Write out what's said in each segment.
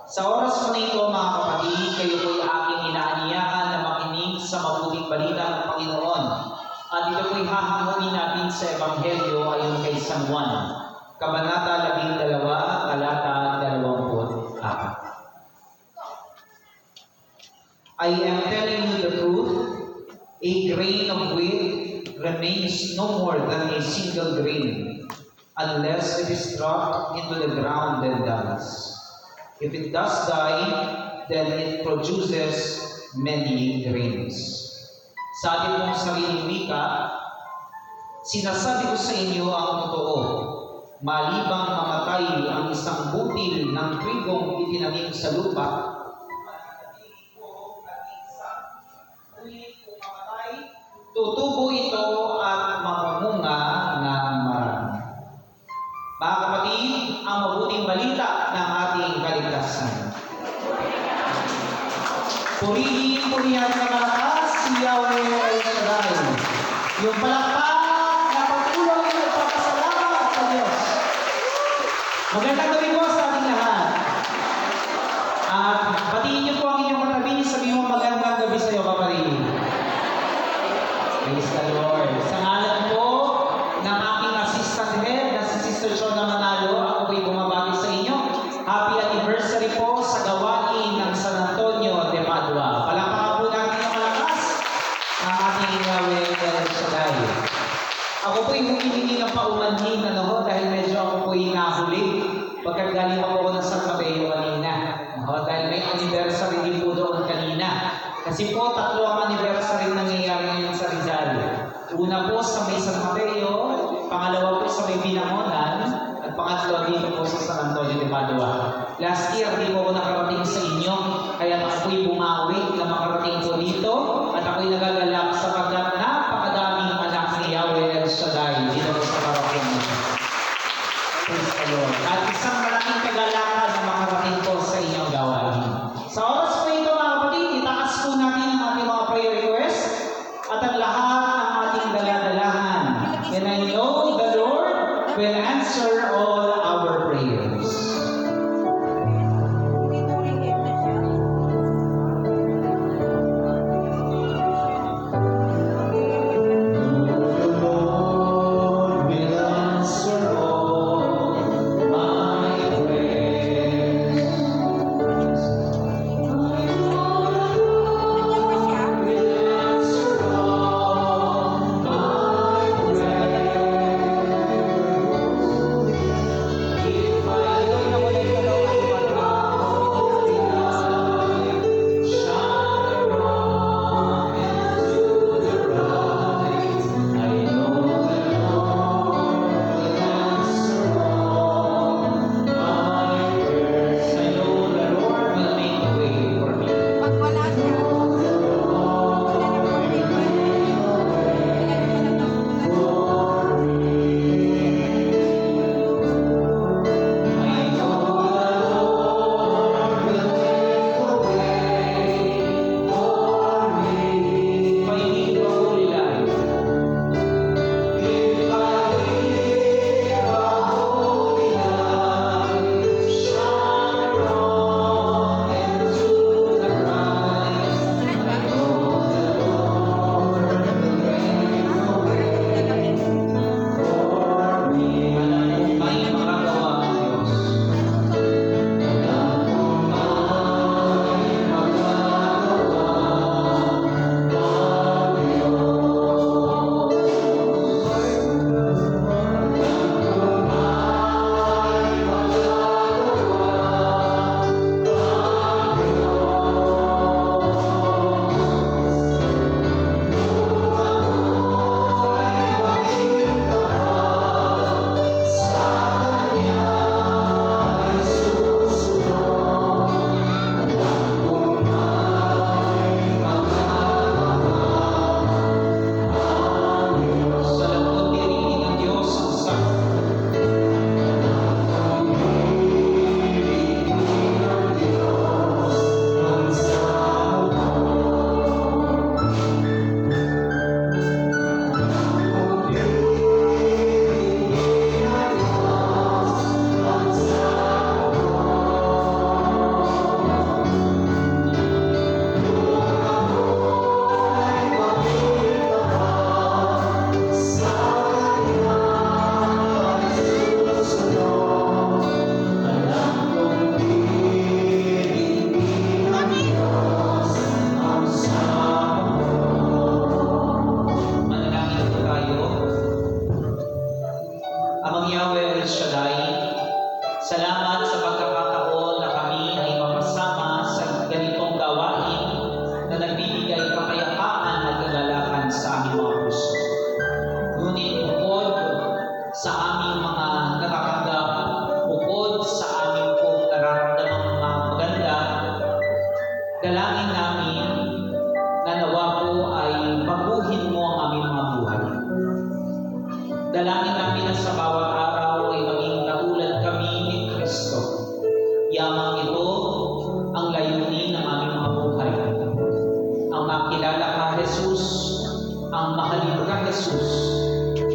Sa oras po na ito, mga kapatid, kayo po'y aking inaanyayahan na makinig sa mabuting balita ng Panginoon. At ito po'y hahangunin natin sa Ebanghelyo ayon kay San Juan, Kabanata 12, talata 24. I am telling you the truth, a grain of wheat remains no more than a single grain, unless it is dropped into the ground and dies. If it does die, then it produces many grains. Sa ating pong sariling wika, sinasabi ko sa inyo ang totoo, malibang mamatay ang isang butil ng trigong itinanim sa lupa, tutubo ito at mamumunga ng marami. Mga kapatid, ang mabuting balita ng ating kaligtasan. Purihin na malakas si Yahweh El Shaddai. Yung palakpak na patuloy na nagpapasalamat sa Diyos. Magandang gabi po sa ating lahat. At batiin niyo po ang inyong katabi, sabihin mo magandang gabi sa iyo, kapatid. Praise the Lord. Sa ngalan po ng aking assistant head na si Sister Shona Manalo, ako po'y bumabati sa inyo. Happy anniversary po sa gawain ng San Antonio de Padua. Palakpakan po natin ang malakas ang ating Yahweh El Shaddai. Ako po'y humihingi ng paumanhin dahil medyo ako po'y nahuli. Pagkagaling ako ng San Mateo kanina. Dahil may anniversary din po doon kanina. Kasi po, 3 ang anniversary nangyayari ngayon sa Rizal. Una po sa may San Mateo, pangalawa po sa may Binangonan, at pangatlo dito po sa San Antonio de Padua. Last year, di po ako nakarating sa inyo, kaya ako'y bumawi na makarating po dito, at ako'y nagagalak sapagkat napakadaming anak ni Yahweh El Shaddai dito po sa parokya nito. Praise the Lord. At isang malaking kagalakan na makarating po sa inyong gawain. Sa oras po ito, mga kapatid, itaas po natin ang ating mga prayer request at ang lahat ng ating daladalahan. And I know the Lord will answer all our prayers. Salamat sa pagkakataon na kami ay mapasama sa ganitong gawain na nagbibigay kapayapaan at kagalakan sa aming mga puso. Ngunit bukod sa aming mga natatanggap, bukod sa aming pong nararamdamang mga maganda, dalangin namin na nawa po ay baguhin mo ang aming mga buhay. Dalangin namin na sa bawat araw ay maging katulad kami ni Kristo. Yamang ito ang layunin ng aming mga buhay. Ang makilala ka, Jesus, ang mahalin ka, Jesus,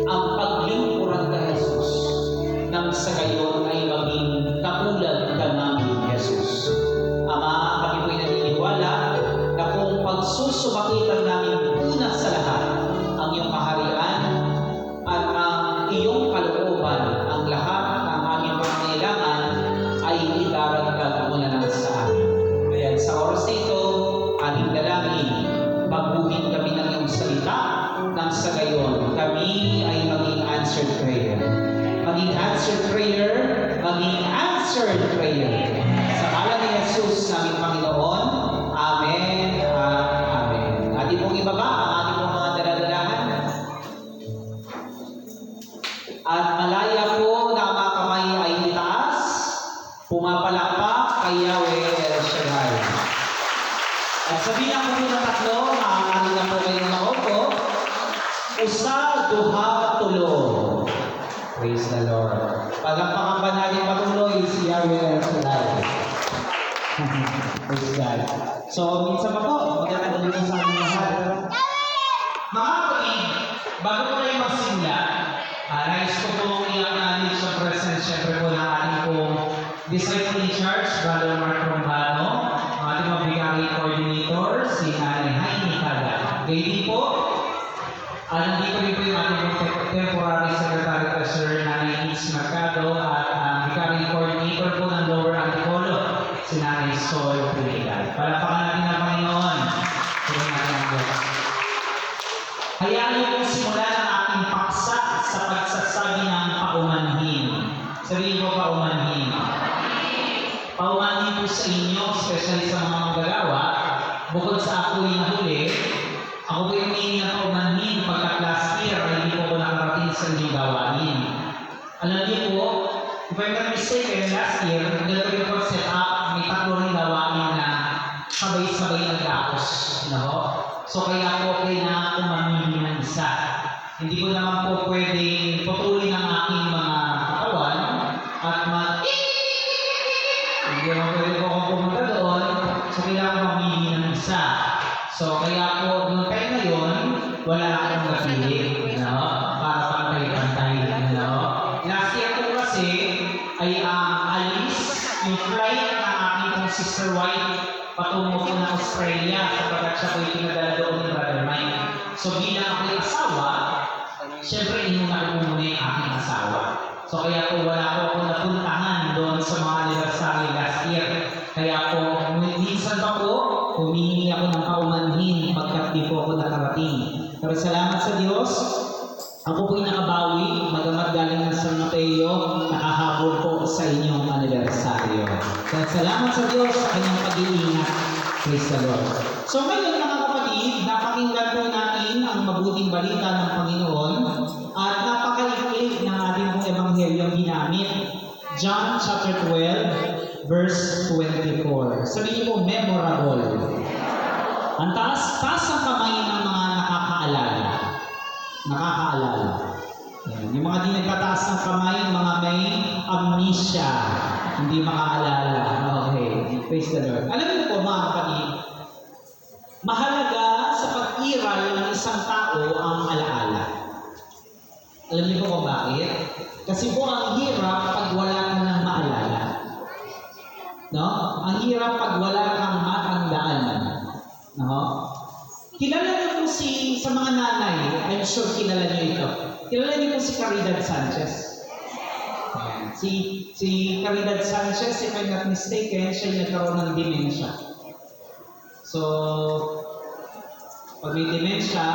ang paglingkuran ka, Jesus, nang sa gayon ay maging katulad ka namin, Jesus. Ama, kami po'y naniniwala na kung pagsusubakitan namin una sa lahat ang iyong kaharian at ang iyong kalooban, ang lahat ng aming pangailangan ay idaragdag mo na lang sa amin. Kaya sa oras na ito, ating dalangin, baguhin kami ng iyong salita nang sa gayon kami ay maging answered prayer. Maging answered prayer, maging answered prayer. Sa ngalan ni Jesus, naming Panginoon, Amen at Amen. Ating pong ibaba ang ating pong mga daladalahan. At malaya po na ang mga kamay ay itaas, pumapalakpak kay Yahweh El Shaddai. At sabihin ako po ng tatlo, maaari na po kayong nakaupo. Usa, duha, tulo. Praise the Lord. Pagpapakan pa natin patuloy si Yahweh El Shaddai. Praise God. So, minsan pa po, magandang ulit sa aming lahat. Mga kapatid, bago po kayo magsimula, nais ko pong iyak namin sa presence, syempre po ng ating pong disciple in charge, Brother Mark Rombano, ang ating mga brigade coordinator, si Nanay Jaime Cada. Gaydi po, nandito rin po yung ating temporary secretary treasurer, Nanay Nitz Mercado, at ang brigade coordinator po ng Lower Antipolo, si Nanay Sol Trinidad. Palapakan natin ang Panginoon. Pagod natin ang Diyos. Hayaan niyo kong simulan ang ating paksa sa pagsasabi ng paumanhin. Sabihin ko paumanhin. Paumanhin po sa inyo, especially sa mga manggagawa, bukod sa ako'y nahuli, ako po yung hihingi ng paumanhin pagkat last year ay hindi po ako nakarating sa inyong gawain. Alam niyo po, if I'm not mistaken, last year, naglalagay ko set up, may tatlo rin gawain na sabay-sabay nagdakos. So kaya po kailangan ko mamili ng isa. Hindi ko naman po pwedeng putulin ang aking mga katawan at hindi naman pwede po akong pumunta doon. So kailangan ko mamili ng isa. So kaya po, noong time na yun, wala akong napili. Para pantay-pantay. Last year po kasi ay alis yung flight ng aking pong sister wife patungo po ng Australia sapagkat siya po yung pinadala doon ni Brother Mike. So bilang ako'y asawa, syempre inuna ko muna yung aking asawa. So kaya po wala po akong napuntahan doon sa mga anniversary last year. Kaya po minsan pa po, humihingi ako ng paumanhin pagkat di po ako nakarating. Pero salamat sa Diyos, ako po'y nakabawi, magamat galing ng San Mateo, nakahabol po sa inyong anibersaryo. Kaya salamat sa Diyos sa kanyang pag-iingat. Praise the Lord. So ngayon mga kapatid, napakinggan po natin ang mabuting balita ng Panginoon at napakaliklik ng ating pong ebanghelyong ginamit. John chapter 12, verse 24. Sabihin po, memorable. Ang taas ang kamay ng mga nakakaalala. Nakakaalala. Yan. Yung mga di nagkataas ng kamay, mga may amnesia, hindi makaalala. Okay, praise the Lord. Alam niyo po mga kapatid, mahalaga sa pag-iral ng isang tao ang alaala. Alam niyo po kung bakit? Kasi po ang hirap pag wala ka ng maalala. No? Ang hirap pag wala kang matandaan. No? Kilala niyo po sa mga nanay, I'm sure kilala niyo ito. Kilala niyo po si Caridad Sanchez. Si Caridad Sanchez, if I'm not mistaken, siya yung nagkaroon ng dementia. So, pag may dementia,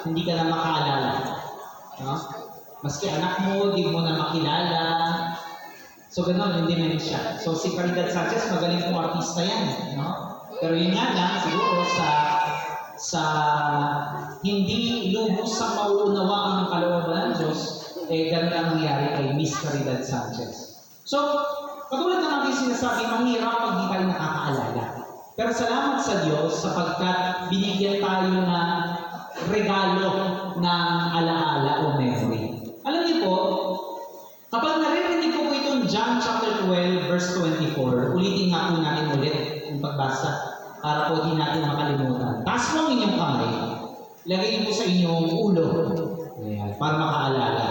hindi ka na makaalala. No? Maski anak mo, di mo na makilala. So gano'n yung dementia. So si Caridad Sanchez, magaling pong artista yan. No? Pero yun nga lang, siguro sa hindi lubusang mauunawaan ng kalooban ng Diyos, gano'n ang nangyari kay Miss Caridad Sanchez. So, katulad ng aking sinasabi, mahirap pag di tayo nakakaalala. Pero salamat sa Diyos sapagkat binigyan tayo ng regalo ng alaala o memory. Alam niyo po, kapag naririnig ko po itong John chapter 12 verse 24, ulitin nga po natin ulit yung pagbasa para po di natin makalimutan. Taas mo ang inyong kamay, ilagay niyo po sa inyong ulo. Ayan, para makaalala.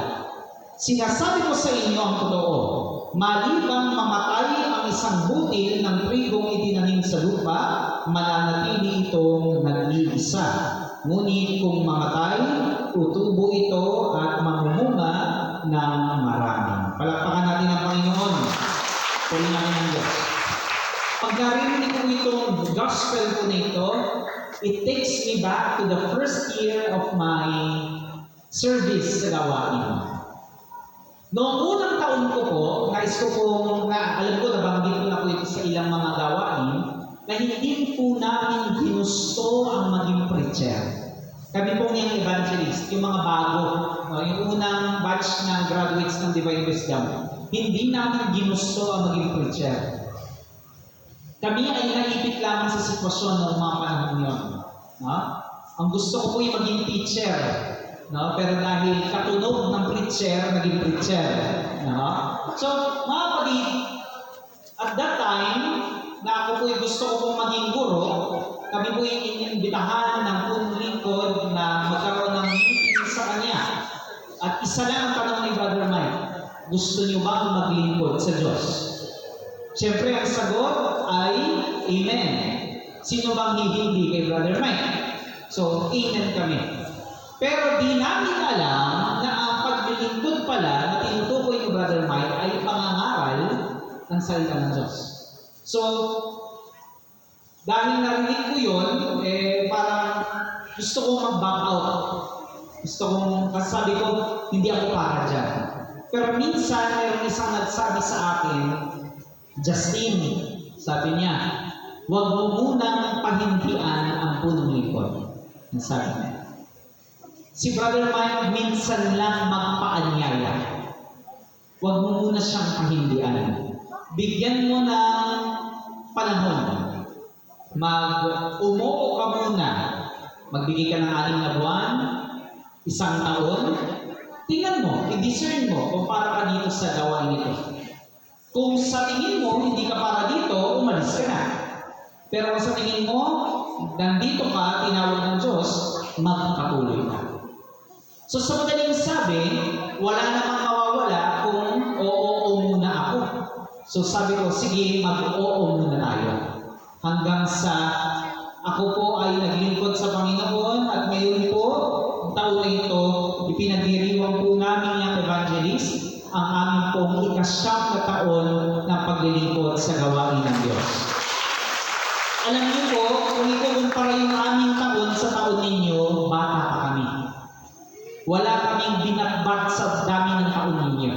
Sinasabi ko sa inyo ang totoo, maliban mamatay ang isang butil ng trigong itinanim sa lupa, mananatili itong nag-iisa. Ngunit kung mamatay, tutubo ito at mamumunga ng marami. Palakpakan natin ang Panginoon. Purihin natin ang Diyos. Pag narinig ko itong gospel ko nito, it takes me back to the first year of my service sa gawain. Noong unang taon ko po, nais ko pong, alam ko, nabanggit ko na po ito sa ilang mga gawain, na hindi po namin ginusto ang maging preacher. Kami pong yung evangelist, yung mga bago, yung unang batch ng graduates ng Divine Wisdom, hindi namin ginusto ang maging preacher. Kami ay naipit lamang sa sitwasyon ng mga panahon yun. No? Ang gusto ko po yung maging teacher. No? Pero dahil katunog ng preacher, naging preacher. No? So, mga kapatid, at that time, na ako po'y gusto ko pong maging guro, kami po'y inimbitahan ng punong lingkod na magkaroon ng meeting sa kanya. At isa lang ang tanong ni Brother Mike, gusto niyo ba maglingkod sa Diyos? Siyempre, ang sagot ay Amen. Sino bang hindi kay Brother Mike? So, Amen kami. Pero di namin alam na ang paglilingkod pala na tinutukoy ni Brother Mike ay pangangaral ng salita ng Diyos. So, dahil narinig ko yun, parang gusto kong mag-back out. Gusto kong, kasabi ko, hindi ako para dyan. Pero minsan, mayroong isang nagsabi sa akin, Justin, sabi niya, huwag mo munang pahindian ang punong lingkod. Sabi niya. Si Brother Mike minsan lang magpaanyaya. Huwag mo muna siyang pahindian. Bigyan mo ng panahon. Umuo ka muna. Magbigay ka ng 6 na buwan, 1 taon. Tingnan mo, i-discern mo kung para ka dito sa gawain ito. Kung sa tingin mo, hindi ka para dito, umalis ka na. Pero kung sa tingin mo, nandito ka, tinawag ng Diyos, magpatuloy ka. So sa madaling sabi, wala namang mawawala kung oo muna ako. So sabi ko, sige, mag-oo muna tayo. Hanggang sa ako po ay naglingkod sa Panginoon at ngayon po, taon na ito, ipinagdiriwang po namin yung evangelist ang aming pong ika-9 na taon ng paglilingkod sa gawain ng Diyos. Alam niyo po, kung ikukumpara yung aming taon sa taon ninyo, bata pa kami. Wala kaming binatbat sa dami ng taon ninyo.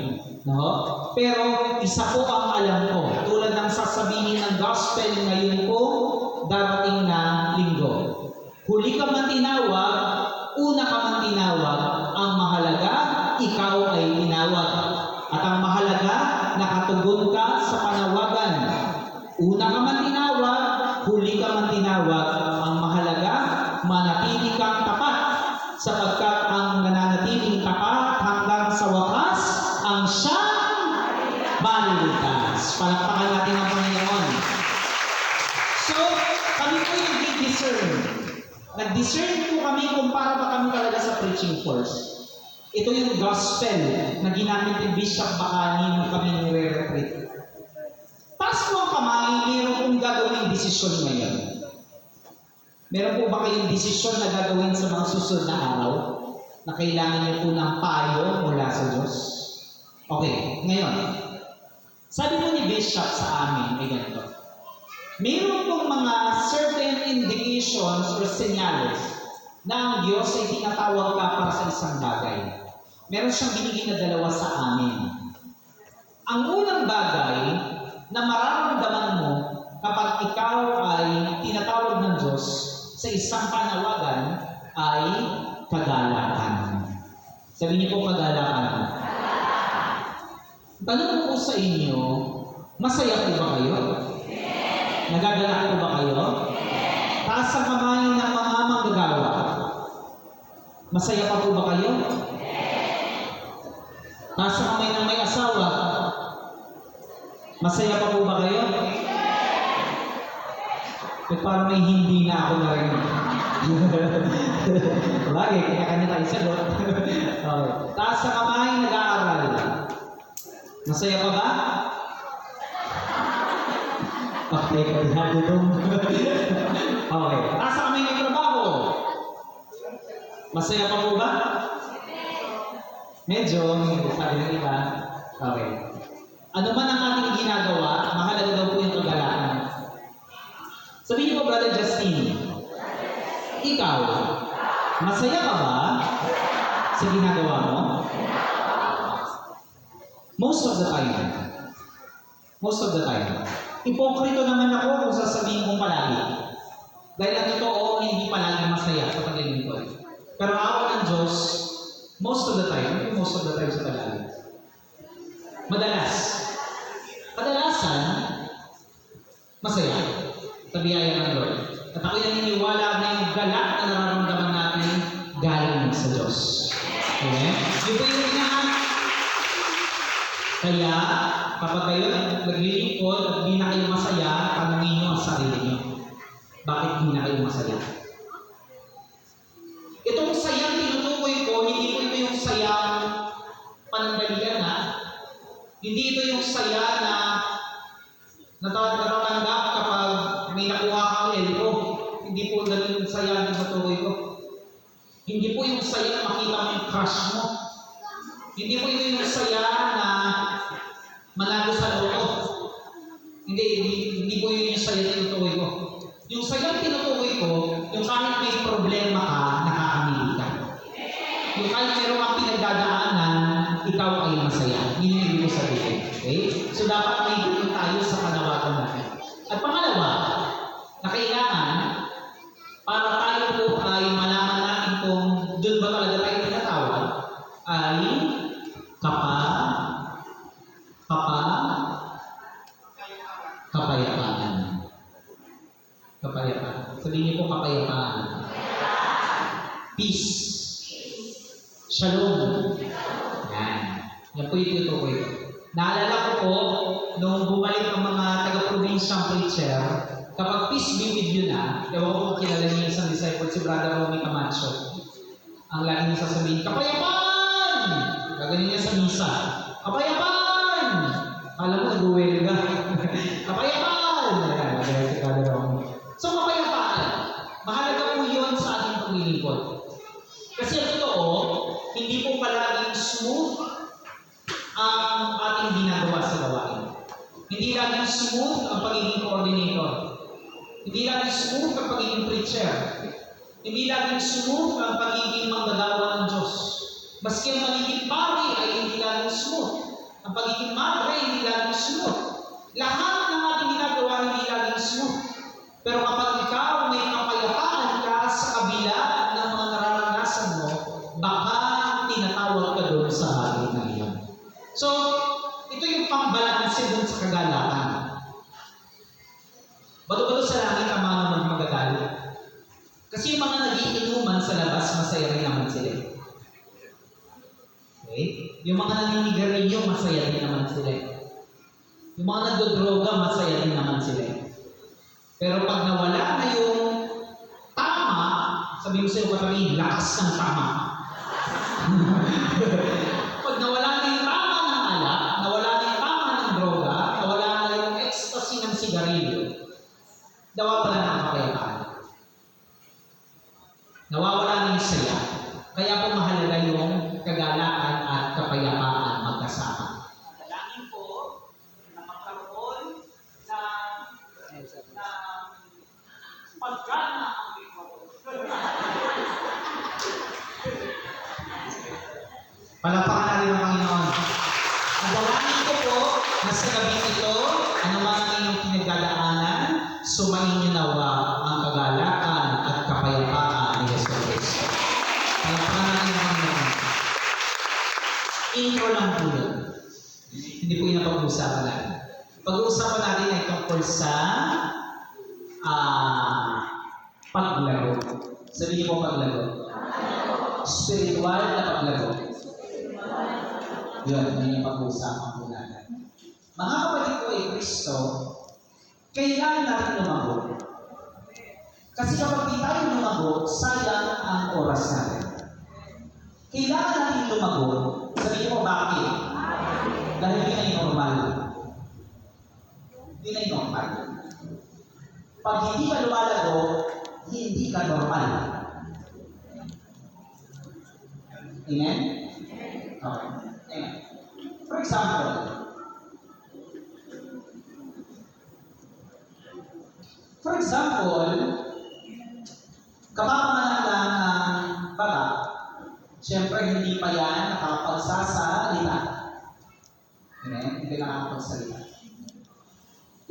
No? Pero isa po ang alam ko, tulad ng sasabihin ng gospel ngayon po, darating na linggo. Huli ka man tinawag, una ka man tinawag, ang mahalaga, ikaw ay tinawag. At ang mahalaga, nakatugon ka sa panawagan. Una ka man tinawag, huli ka man tinawag, ang mahalaga, manatili kang tapat. Sapagkat ang nananatiling tapat hanggang sa wakas, ang siyang maliligtas. Palakpakan natin ang Panginoon. So, kami po yung nag-discern. Nag-discern po kami kung para ba kami talaga sa preaching force. Ito yung gospel na ginamit ni Bishop Bacani nung kami nire-retreat. Taas po ang kamay, meron kong gagawin desisyon ngayon. Meron po ba kayong desisyon na gagawin sa mga susunod na araw na kailangan niyo po ng payo mula sa Diyos? Okay, ngayon, sabi po ni Bishop sa amin ay ganito. Mayroon pong mga certain indications or senyales na ang Diyos ay tinatawag ka para sa isang bagay. Meron siyang binigay na 2 sa amin. Ang unang bagay na mararamdaman mo kapag ikaw ay tinatawag ng Diyos sa isang panawagan ay kagalakan. Sabihin niyo po kagalakan. Tanong ko po sa inyo, masaya po ba kayo? Nagagalak po ba kayo? Taas ang kamay ng mga manggagawa. Masaya pa po ba kayo? Taas ang kamay ng may asawa. Masaya pa po ba kayo? Parang may hindi na ako narinig. Lagi, kanya-kanya tayo sagot. Okay. Taas ang kamay, nag-aaral. Masaya pa ba? Patay ka na dito. Okay. Taas ang kamay, may trabaho. Masaya pa po ba? Medyo, sabi ng iba. Okay. Ano man ang ating ginagawa, mahalaga daw po yung kagalakan. Sabihin mo, Brother Justin, ikaw, masaya ka ba sa ginagawa mo? Most of the time. Most of the time. Ipokrito naman ako kung sasabihin kong palagi. Dahil ang totoo, hindi palagi masaya sa paglilingkod. Pero ako ng Diyos, most of the time sa palagi. Kadalasan, masaya sa biyaya ng Lord. At ako'y naniniwala na yung galak na nararamdaman natin galing sa Diyos. Okay? Yung po yung inahan. Kaya, kapag kayo naglilingkod at hindi na kayo masaya, tanungin nyo ang sarili nyo. Bakit hindi na kayo masaya? Itong sayang tinutukoy ko, hindi po ito yung sayang panandalian na. Hindi ito yung saya na natatanggap kapag may nakuha kang elko. Hindi po ganun yung saya na natutukoy ko. Hindi po yung saya na makita mo yung crush mo. Hindi po ito yung saya na manalo sa loto. Hindi po yun yung saya na tinutukoy ko. Yung saya na tinutukoy ko, yung kahit may problema ka, nakakamili ka. Yung kahit meron kang pinagdadaanan, ikaw ay masaya. Yun yung ibig ko sabihin. Okay? So dapat may ganun tayo sa panawagan natin. At pangalawa, na kailangan, para tayo po ay malaman natin kung doon ba talaga tayo tinatawag, ay kapayapaan. Kapayapaan. Sabihin niyo po kapayapaan. Peace. Shalom. Yan. Yan po yung tinutukoy ko. Naalala ko po, nung bumalik ang mga taga-probinsyang preacher, kapag peace be with you na, ewan ko kung kilala niyo isang disciple, si Brother Romy Camacho. Ang lagi niya sasabihin, kapayapaan! Gaganin niya sa misa. Kapayapaan! Alam mo, nag-uwel ka. Kapayapaan! Ayan, si Brother Romy. So, kapayapaan. Mahalaga po yun sa ating paglilingkod. Kasi ang totoo, hindi po palaging smooth ang ating ginagawa sa gawain. Hindi laging smooth ang pagiging coordinator. Hindi laging smooth ang pagiging preacher. Hindi laging smooth ang pagiging manggagawa ng Diyos. Maski ang pagiging pari ay hindi laging smooth. Ang pagiging madre ay hindi laging smooth. Lahat ng ating ginagawa hindi laging smooth. Pero kapag ikaw may kapayapaan ka sa kabila ng mga nararanasan mo, baka tinatawag ka doon sa bagay na iyon. So, ito yung pambalanse doon sa kagalakan. Bato-bato sa langit ang mga magagalit. Kasi yung mga nagiinuman sa labas, masaya rin naman sila. Okay? Yung mga naninigarilyo, masaya rin naman sila. Yung mga nagdodroga, masaya rin naman sila. Pero pag nawala na yung tama, sabihin mo sa'yo katabi, lakas ng tama. Pag nawala na yung tama ng alak, nawala na yung tama ng droga, nawala na yung ecstasy ng sigarilyo, nawawala na ang kapayapaan. Nawawala na yung saya. Kaya po mahalaga yung kagalakan at kapayapaan magkasama. Dalangin po na magkaroon na pagkana ang Palakpakan natin ang Panginoon. Ang dalangin ko po na sa gabi ito, ano man ang inyong pinagdadaanan, sumain niyo nawa ang kagalakan at kapayapaan ni Yesu Cristo. Palakpakan natin ang Panginoon. Intro lang po yun. Hindi po yun ang pag-uusapan natin. Pag-uusapan natin ay tungkol sa paglago. Sabihin niyo po paglago. Spiritual na paglago. Yun yung pag-uusapan po natin. Mga kapatid ko ay Kristo, kailangan natin lumago. Kasi kapag di tayo lumago, sayang ang oras natin. Kailangan natin lumago. Sabihin mo bakit? Dahil hindi na normal. Hindi na normal. Pag hindi ka lumalago, hindi ka normal. Amen? Okay. Amen. For example, kapapamanan lang ng baba, siyempre hindi pa yan nakapagsasalita. Amen? Hindi nakapagsalita.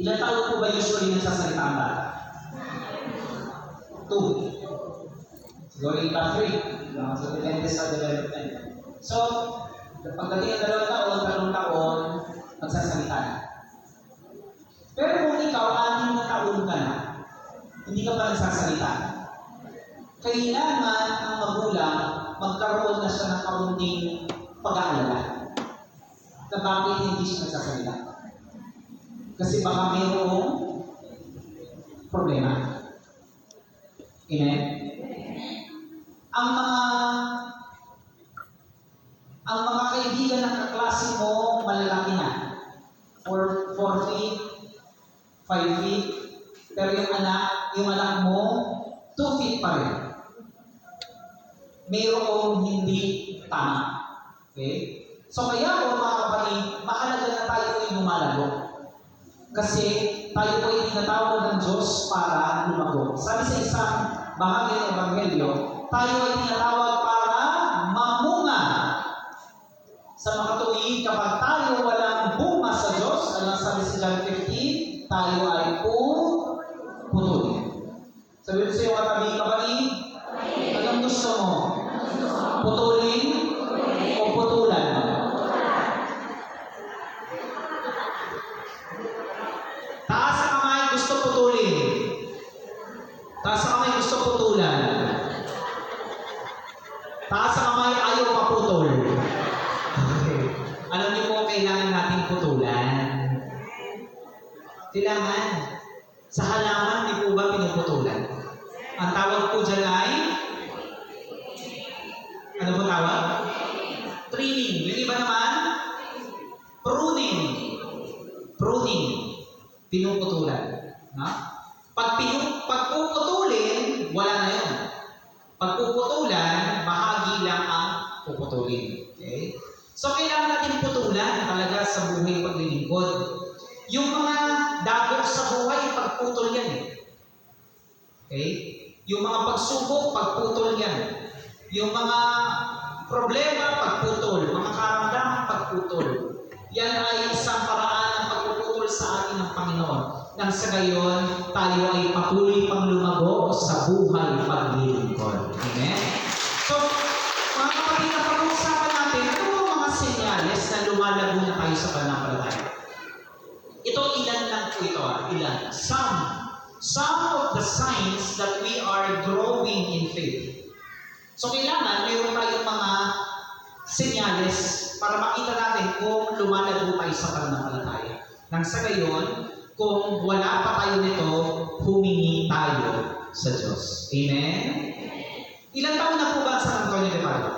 Ilan taon po ba usually nagsasalita ang bata? 2. Siguro iba 3. So, depende sa development. So, pagdating ng 2 taon, 3 taon, magsasalita na. Pero kung ikaw, 6 na taon ka na, hindi ka pa nagsasalita, kailangan ang magulang magkaroon na siya ng kaunting pag-aalala na bakit hindi siya nagsasalita. Kasi baka mayroong problema. Amen? Ang mga kaibigan ng kaklase mo, malalaki na. 4 feet, 5 feet, pero yung anak mo, 2 feet pa rin. Mayroong hindi tama. Okay? So kaya po mga kapatid, mahalaga na tayo ay lumalago. Kasi tayo po ay tinatawag ng Diyos para lumago. Sabi sa isang bahagi ng Ebanghelyo, tayo ay tinatawag para mamunga. Sa makatuwid, kapag tayo walang bunga sa Diyos, alam sabi sa John 15, tayo ay putol. Sabi ko sa iyo, katabi kapatid, anong gusto mo? Putulin o putulan? Taas ang kamay, gusto putulin. Taas ang kamay, gusto putulan. Taas ang kamay, ayaw maputol. Okay. Alam niyo po, kailangan natin putulan. Kailangan. Sa halaman, di po ba pinuputulan? Ang tawag po dyan ay ano po tawag? Trimming. Yung iba naman, pruning. Pruning. Pinuputulan. No? Pagpuputulin, wala na yun. Pagpuputulan, bahagi lang ang puputulin. Okay? So, kailangan natin putulan talaga sa buhay paglilingkod. Yung mga dagok sa buhay, pagputol yan. Okay? Yung mga pagsubok, pagputol yan. Yung mga problema, pagputol. Mga karamdaman, pagputol. Yan ay isang paraan ng pagpuputol sa atin ng Panginoon. Nang sa gayon, tayo ay patuloy pang lumago sa buhay paglilingkod. Amen? So, mga kapatid, na pag-uusapan natin, ano mga senyales na lumalago na tayo sa pananampalataya? Ito, ilan lang po ito. Ilan? Some of the signs that we are growing in faith. So, kailangan mayroon tayong mga senyales para makita natin kung lumalago tayo sa pananampalataya. Nang sa gayon, kung wala pa tayo nito, humingi tayo sa Diyos. Amen? Ilang taon na po ba sa Antonio de Padua?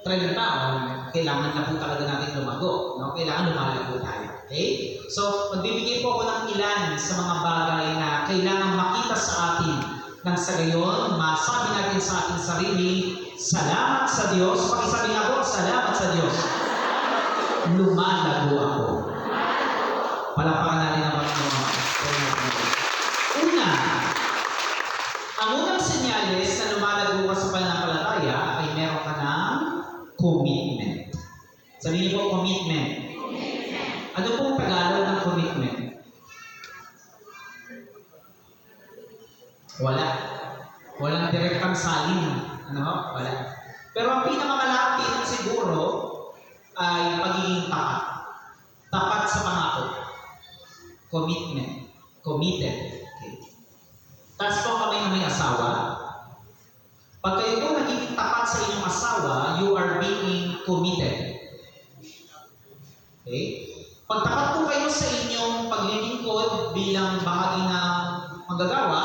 30 taon. Kailangan na po talaga natin lumago. No? Kailangan lumalago tayo. Okay? So, magbibigay po ako ng ilan sa mga bagay na kailangan makita sa atin. Nang sa gayon, masabi natin sa ating sarili, salamat sa Diyos. Pakisabi nga po, salamat sa Diyos. Lumalago ako. Palakpakan natin ang Panginoon. Una, ang unang senyales na lumalago ka sa pananampalataya ay meron ka ng commitment. Sabihin niyo po, commitment. Ano pong Tagalog ng commitment? Wala. Walang direktang salin. Ano? Wala. Pero ang pinakamalapit siguro ay pagiging tapat. Tapat sa pangako. Commitment. Committed. Okay. Taas po kami na may asawa. Pag kayo po naging tapat sa inyong asawa, you are being committed. Okay? Pag tapat po kayo sa inyong paglilingkod bilang bahagi ng manggagawa,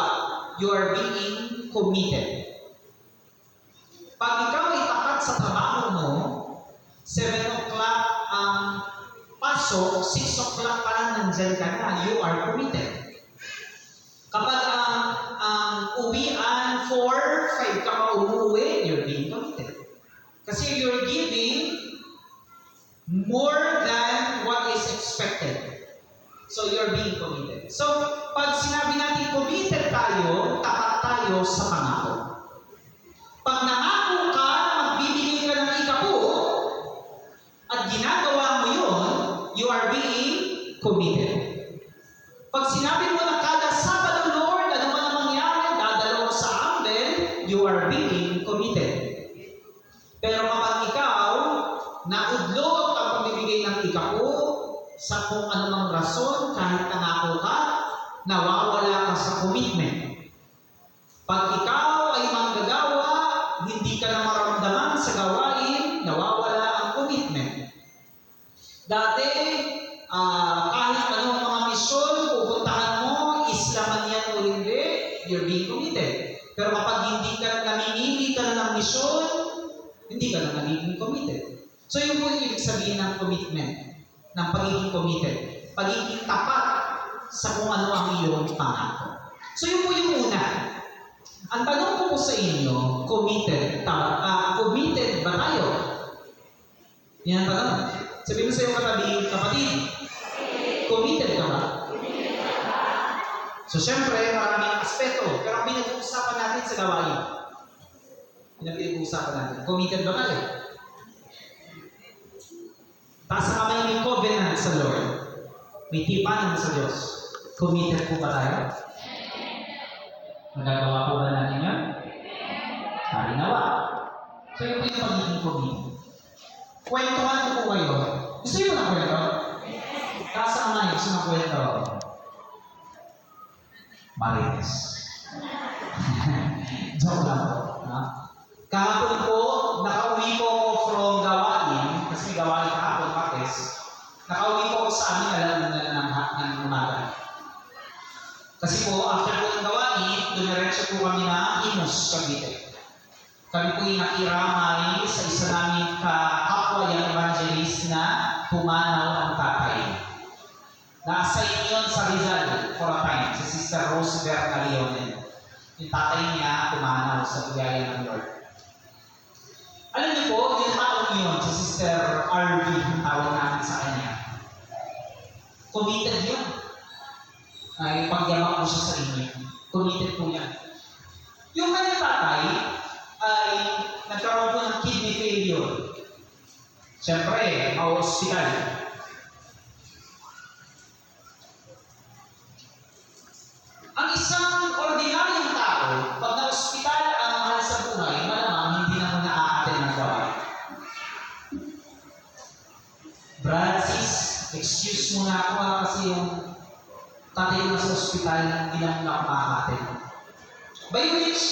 you are being committed. Pag ikaw ay tapat sa trabaho mo, 7 o'clock ang pasok, 6 o'clock pa lang nandyan ka na, you are committed. Kapag ang uwian, 4, 5 ka pa umuwi, you're being committed. Kasi you're giving more than what is expected. So you're being committed. So, pag sinabi natin committed tayo, tapat tayo sa pangako. Pag nangako ka na magbibigay ka ng ikapu at ginagawa mo yun, you are being committed. Pag sinabi mo na kada Sabado, Lord, ano man ang mangyari, dadalo ko sa Ambel, you are being committed. Pero kapag ikaw, naudlot ang pagbibigay ng ikapu sa kung anumang rason, kahit nangako ka, nawawala ka sa commitment. Pag ikaw ay manggagawa, hindi ka na maramdaman sa gawain, nawawala ang commitment. Dati, kahit anong mga misyon, pupuntahan mo, Islaman yan o hindi, you're being committed. Pero kapag hindi ka namimili ka na ng misyon, hindi ka na nagiging committed. So yun po yung ibig sabihin ng commitment, ng pagiging committed. Pagiging tapat sa kung ano ang iyong pangako. So yun po yung una. Ang tanong ko po sa inyo, committed ba tayo? Yan ang tanong. Sabihin mo sa iyong kapatid, committed ka ba? So syempre, maraming aspeto. Pero ang pinag-uusapan natin sa gawain. Pinag-uusapan natin. Committed ba tayo? Taas ang kamay may covenant sa Lord. May tipanan sa Diyos. Committed po ba tayo? Magagawa po ba natin yan? Harinawa. So yun po yung pagiging committed. Kwentuhan ko po kayo. Gusto nyo na kwento? Taas ang kamay. Gusto na kwento? Marites. Joke lang po. Kahapon po, nakauwi ko from gawain, kasi gawain kahapon, Pates. Nakauwi ko sa amin ng umaga. Kasi po, after po ng gawain, dumiretso po kami na Imus, Cavite. Kami po yung nakiramay sa isa namin kapwa yung evangelist na pumanaw ang tatay. Na-assign yun sa Rizal for a time, si Sister Rose Bernalione. Yung tatay niya pumanaw sa biyaya ng Lord. Alam niyo po, yung taong yun, si Sister RV, yung tawag namin sa kanya. Committed yun. Ay, pagyamak ko siya sa inyo. Committed po yan. Yung kanyang tatay ay nagkaroon po ng kidney failure. Siyempre, ma-hospital. Ang isang ordinaryong tao, pag na-hospital ang mahal sa buhay, malamang hindi naman na-a-attend ng gawain. Brad, sis, excuse mo na ako kasi yung tatay mo sa hospital, hindi naman ako makaka-attend. By which,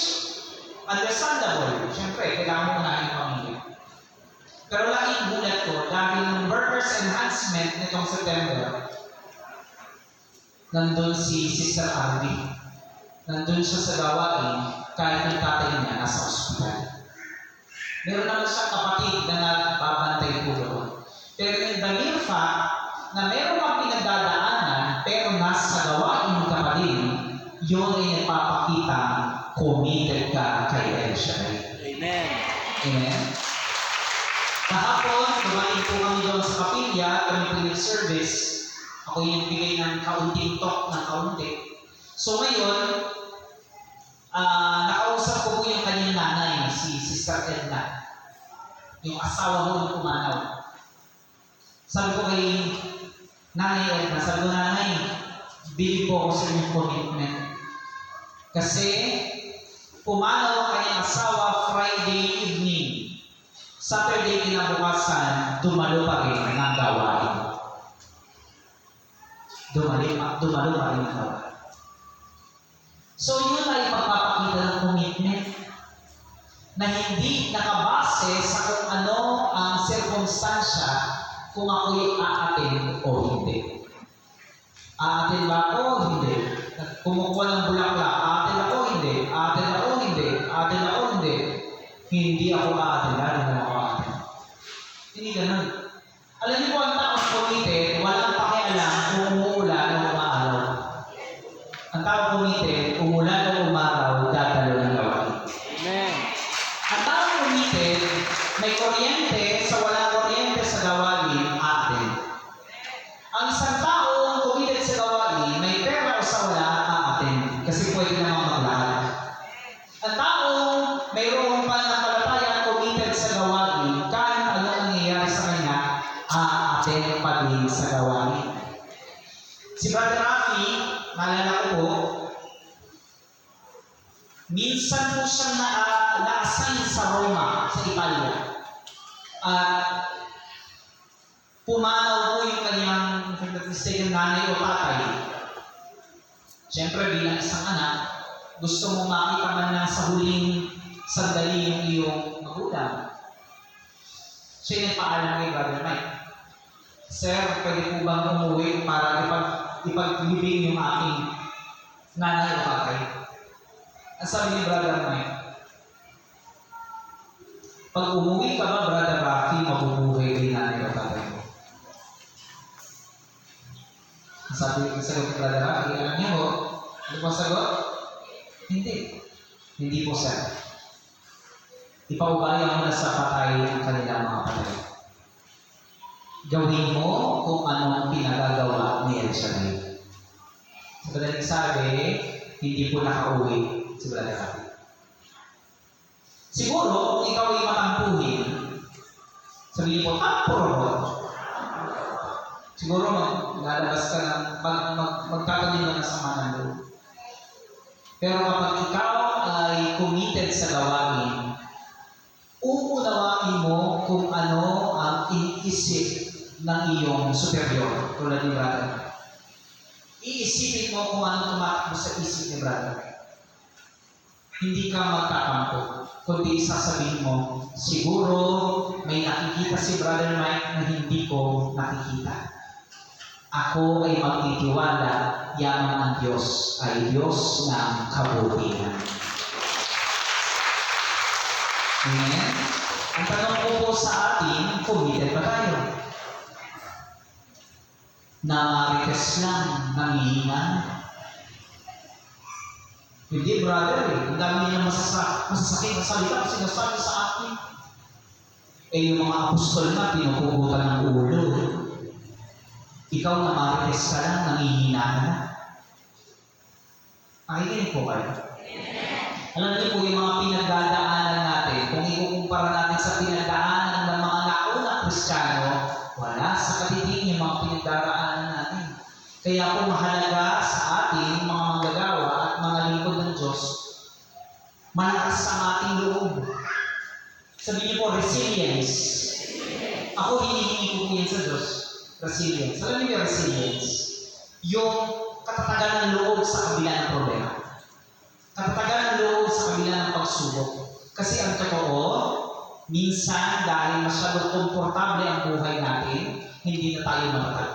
understandable, siyempre, kailangan mo na yung pamilya. Pero laging gulat ko, dahil ng workers enhancement nitong September, nandun si Sister Arby. Nandun siya sa gawain kahit yung tatay niya nasa ospital. Meron naman siyang kapatid na nagbabantay po doon. Pero yung the mere fact na meron kang pinagdadaanan pero nasa gawain ng kapatid, yun ay nagpapakita committed ka kay El Shaddai. Amen. Amen. Kahapon, dumating po kami doon sa kapilya, kami po yung service. Ako yung bigay ng kaunting talk ng kaunti. So ngayon, nakausap ko po yung kanyang nanay, si Sister Edna. Yung asawa mo ng pumanaw. Sabi ko kay Nanay Edna, sabi ko, nanay, bili po ako sa inyong commitment. Kasi, pumanaw ang kanyang asawa Friday evening. Saturday kinabukasan, dumalo pa rin ng gawain. Dumalo pa rin ng gawain. So, yun ay pagpapakita ng commitment na hindi nakabase sa kung ano ang sirkumstansya kung ako'y aatin o hindi. Aatin ba ako o hindi? Kumukuha ng bulaklak, aatin ako o hindi? Aatin ako o hindi? Aatin ako o hindi? Hindi ako aatin, lalo na ako aatin. Hindi ganun. Alam niyo po, ang taong committed, walang pakialam kung umuulan o umaaraw. Ang taong committed, umulan o umaraw, dadalo ng gawain. Amen. Ang taong committed, may kuryente sa walang kuryente sa gawain, atin. Ang isang taong committed sa gawain, may pera o sa wala, atin. Kasi pwede namang maglahat. Ang taong mayroong pananampalataya committed sa gawain, kahit ano nangyayari sa kanya, aatin pa din sa gawain. Si Brother Rafi, naalala ko po, minsan po siyang na-assign sa Roma, sa Italia. At pumanaw po yung kanyang, if I'm not mistaken, nanay o tatay. Siyempre, bilang isang anak, gusto mo makita man lang sa huling sandali yung iyong magulang. Siya nagpaalam kay Brother Mike, Sir, pwede po bang umuwi para ipaglibing yung aking nanay o tatay? Ang sabi ni Brother Mike, pag umuwi ka ba, Brother Rafi, mabubuhay din nanay o tatay mo. Ang sabi ni Brother Rafi, alam niyo po, ano po sagot? Hindi. Hindi po, sir. Ipaubaya mo na sa patay ang kanilang mga patay. Gawin mo kung anong pinagagawa ni El Shaddai. Sa madaling sabi, hindi po nakauwi si Brother Rafi. Siguro, kung ikaw ay matampuhin, sabihin po, puro. Siguro maglalabas ka ng, magtatanim ka ng sama ng loob. Pero kapag ikaw ay committed sa gawain, uunawain mo kung ano ang iniisip ng iyong superior, tulad ni Brother. Iisipin mo kung ano tumatakbo sa isip ni Brother. Hindi ka magtatampo, kundi sasabihin mo, siguro may nakikita si Brother Mike na hindi ko nakikita. Ako ay magtitiwala, yaman ang Diyos ay Diyos ng kabutihan. Amen? Ang tanong ko po sa atin, committed ba tayo? Na-request lang, nangihingan. Hindi, brother, ang dami nilang masasakit na salita sinasabi sa akin. Yung mga apostol na, pinupugutan ng ulo. Ikaw na marites ka lang, nangihina ka na. Nakikinig po kayo. Alam niyo po yung mga pinagdadaanan natin, kung ikukumpara natin sa pinagdaanan ng mga naunang Kristiyano, wala sa katiting yung mga pinagdadaanan natin. Kaya po mahalaga sa atin, mga manggagawa at mga lingkod ng Diyos, malakas ang ating loob. Sabihin niyo po, resilience. Ako hinihingi ko po yan sa Diyos. Resilience. Alam niyo yung resilience? Yung katatagan ng loob sa kabila ng problema. Katatagan ng loob sa kabila ng pagsubok. Kasi ang totoo, minsan dahil masyadong komportable ang buhay natin, hindi na tayo matatag.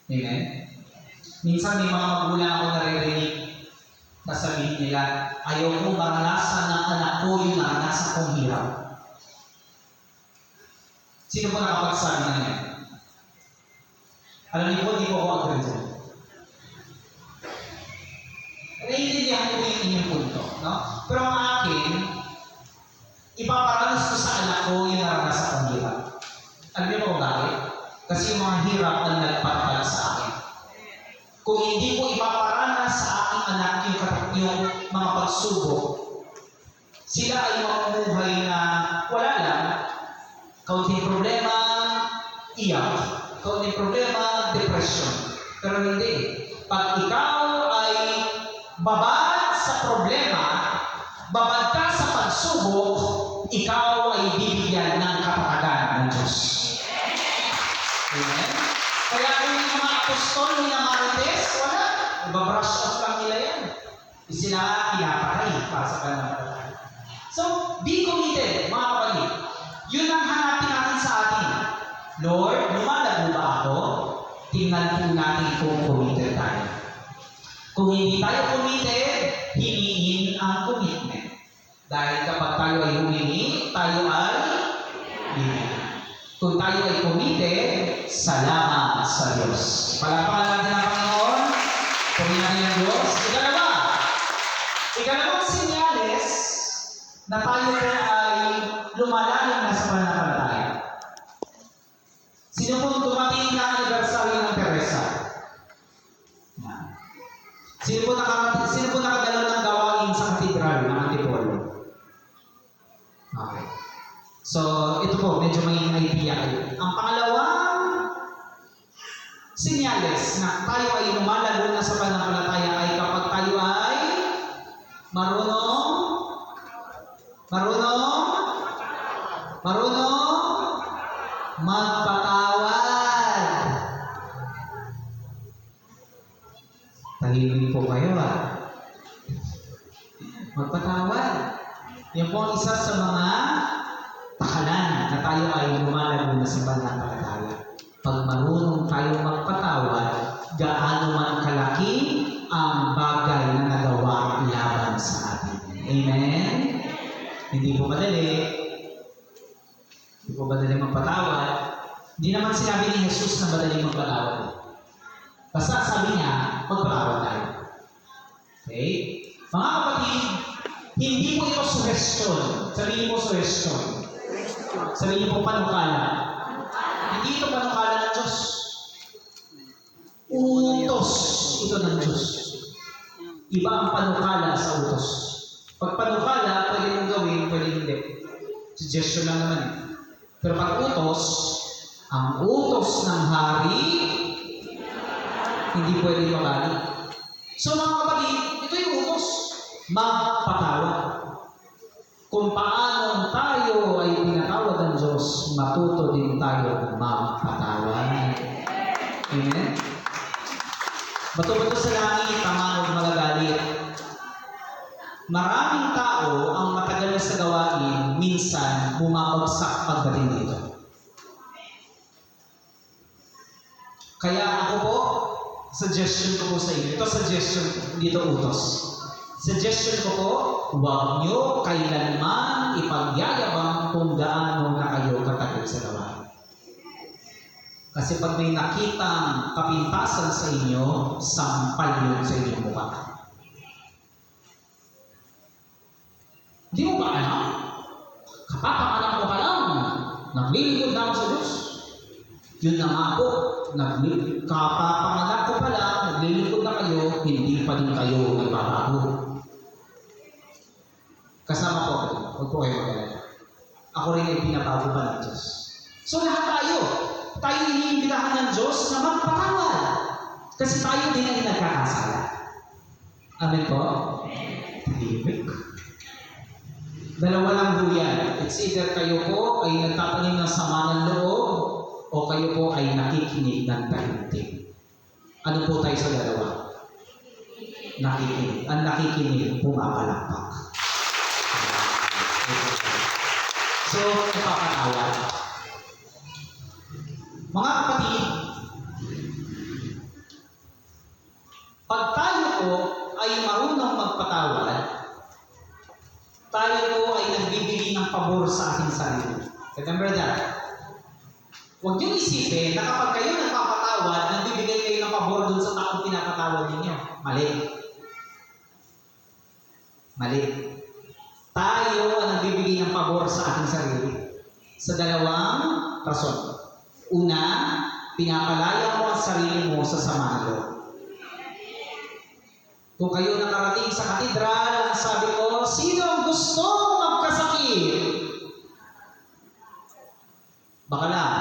Amen? Minsan may mga magulang ako naririnig na sabihin nila, ayaw ko maranasan ng anak ko yung naranasan kong hirap. Sino po nakapagsabi na yan? Alam niyo po, di po ako agree dyan. Naiintindihan ko yung inyong punto, no? Pero ang akin, ipaparanas ko sa anak ko yung naranasan kong hirap. Alam niyo po bakit? Kasi yung mga hirap ang nagpatag sa akin. Kung hindi ko ipaparanas sa aking anak yung mga pagsubok, sila ay mamumuhay na wala lang, kaunting problema, iyak. Kung may problema, depression. Pero hindi. Pag ikaw ay babad sa problema, babad ka sa pagsubok, ikaw ay bibigyan ng kapatagan ng Diyos. Amen? Kaya kung yung mga apostol, yung mga marites, wala. Ibabrush off lang nila yan. Sila pinapatay para sa pananampalataya. So, be committed, mga kapatid. Yun ang hanapin natin sa atin. Lord, lumalago ba ako? Tingnan po natin kung committed tayo. Kung hindi tayo committed, hinihin ang commitment. Dahil kapag tayo ay humingi, tayo ay hinihin. Kung tayo ay committed, salamat sa Diyos. Palakpakan natin ang Panginoon. Pumina natin ang Diyos. Ikalawang senyales na tayo ay lumalalim na sa pananampalataya. Sino pong dumating na anibersaryo ng Teresa? Sino po nakadalo ng gawain sa katedral ng Antipolo? Okay. So, ito po, medyo may idea kayo. Ang pangalawang senyales na tayo ay lumalago na sa pananampalataya ay kapag tayo ay marunong magpatawad. Tahimik po kayo Magpatawad. Yan po ang isa sa mga takalan na tayo ay lumalago na sa pananampalataya. Pag marunong tayo magpatawad, gaano man kalaki ang bagay na nagawa laban sa atin. Amen? Hindi po madali magpatawad. Hindi naman sinabi ni Jesus na madali magpatawad. Basta sabi niya, magpatawad tayo. Okay? Mga kapatid, hindi po ito suhestyon. Sabihin mo suhestyon. Sabihin mo panukala. Hindi ito panukala ng Diyos. Utos ito ng Diyos. Iba ang panukala sa utos. Pag panukala, pwede mong gawin, pwede hindi. Suggestion lang naman eh. Pero pag utos, ang utos ng hari, hindi pwede mabali. So mga kapatid, ito yung utos. Magpatawad. Kung paano tayo ay pinatawad ng Diyos, matuto din tayo magpatawad. Amen? Bato-bato sa langit, tamanod magagalit. Maraming tao ang matagal na sa gawain, minsan bumabagsak pagdating dito. Kaya ako po, suggestion ko po sa inyo. Ito suggestion, dito utos. Suggestion ko po, huwag nyo kailanman ipagyayabang kung gaano na kayo katagal sa gawain. Kasi pag may nakitang kapintasan sa inyo, sampal yun sa inyong mukha. Di mo ba alam? Kapapanganak ko pa lang, naglilingkod na ako sa Diyos. Yun na nga po, kapapanganak ko pa lang, naglilingkod na kayo, hindi pa din kayo nagbabago. Kasama po ako, huwag po kayo magalala. Ako rin ay pinabago pa ng Diyos. So lahat tayo iniimbitahan ng Diyos na magpatawad. Kasi tayo din ay nagkakasala. Amen po? Tahimik. Dalawa lang po yan. It's either kayo po ay nagtatanim ng sama ng loob o kayo po ay nakikinig ng tahimik. Ano po tayo sa dalawa? Nakikinig. Ang nakikinig, pumapalakpak. So, ipapatawad. Mga kapatid, pag tayo po ay marunong magpatawad, tayo po ay nagbibigay ng pabor sa ating sarili. Remember that? Huwag niyong isipin na kapag kayo nagpapatawad, nagbibigay kayo ng pabor dun sa taong pinapatawad ninyo. Mali. Mali. Tayo ang nagbibigay ng pabor sa ating sarili. Sa dalawang rason. Una, pinapalaya mo ang sarili mo sa samalo. Kung kayo nakarating sa katedral, ang sabi ko, sino ang gusto magkasakit? Baka lang.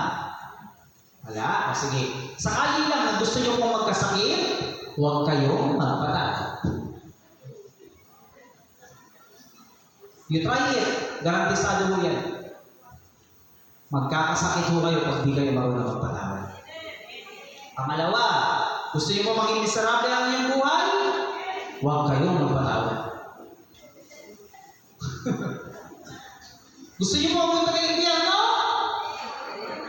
Wala? O sige. Sakali lang na gusto nyo pong magkasakit, huwag kayong magpatawad. You try it. Garantisado mo yan. Magkakasakit ho kayo pag di kayo marunong magpatawad. Pangalawa, gusto nyo po maging miserable ang inyong buhay? Huwag kayong magpatawad. Gusto nyo po pumunta kayo ng impyerno?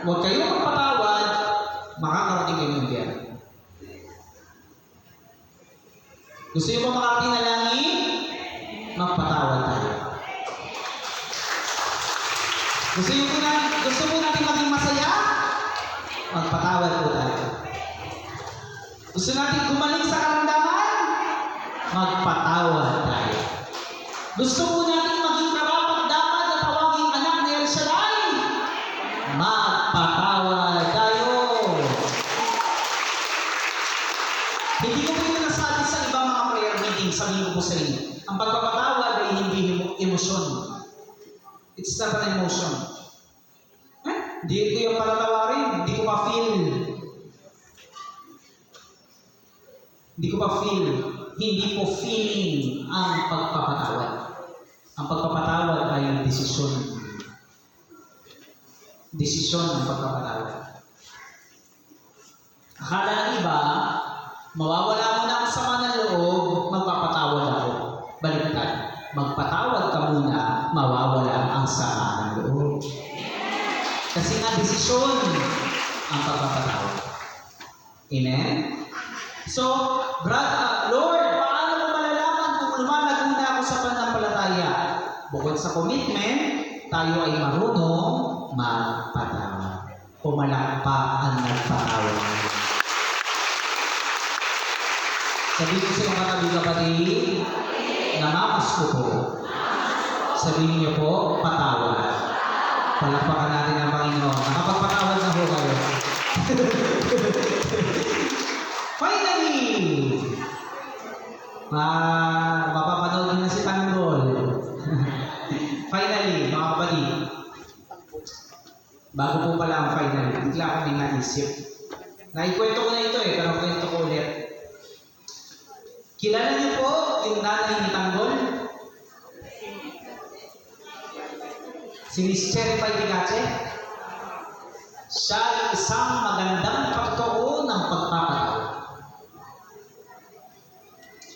Huwag kayong magpatawad, makakarating kayo ng impyerno. Gusto nyo po makarating na langit? Magpatawad tayo. Gusto po natin maging masaya? Magpatawad po tayo. Gusto natin gumaling sa karamdaman? Magpatawad tayo. Gusto po natin maging karapat-dapat na tawaging anak ni El Shaddai? Magpatawad tayo. Hindi ko po yung nasabi sa ibang mga prayer meeting, sabihin ko po sa inyo. Ang pagpapatawad ay hindi emosyon. It's not an emotion. Hindi ko yung palatawarin. Hindi ko pa-feel. Hindi po feeling ang pagpapatawad. Ang pagpapatawad ay desisyon. Desisyon ang pagpapatawad. Akala ng iba, mawawala mo na ang sama ng loob, magpapatawad ako. Baliktad. Magpatawad ka muna, mawawala ang sama ng loob. Kasi nga, desisyon ang pagpapatawad. Amen? So, Lord, paano mo malalaman kung lumalago na ako sa pananampalataya? Bukod sa commitment, tayo ay marunong magpatawad. Pumalakpak ang nagpatawad. Sabihin ko sa mga katabi-kapatid, namamas ko po. Sabihin niyo po, patawad. Palakpakan natin ang Panginoon. Nakapagpatawad na ho kayo. Finally! Mapapanood din na si Tanggol. Finally, mga kapatid. Bago po pala ang finally, bigla ko may naisip. Naikwento ko na ito pero kwento ko ulit. Kilala niyo po yung nanay ni Tanggol? Si Miss Cherry Paidigache? Siya ay isang magandang pagtuon ng pagpapatawad.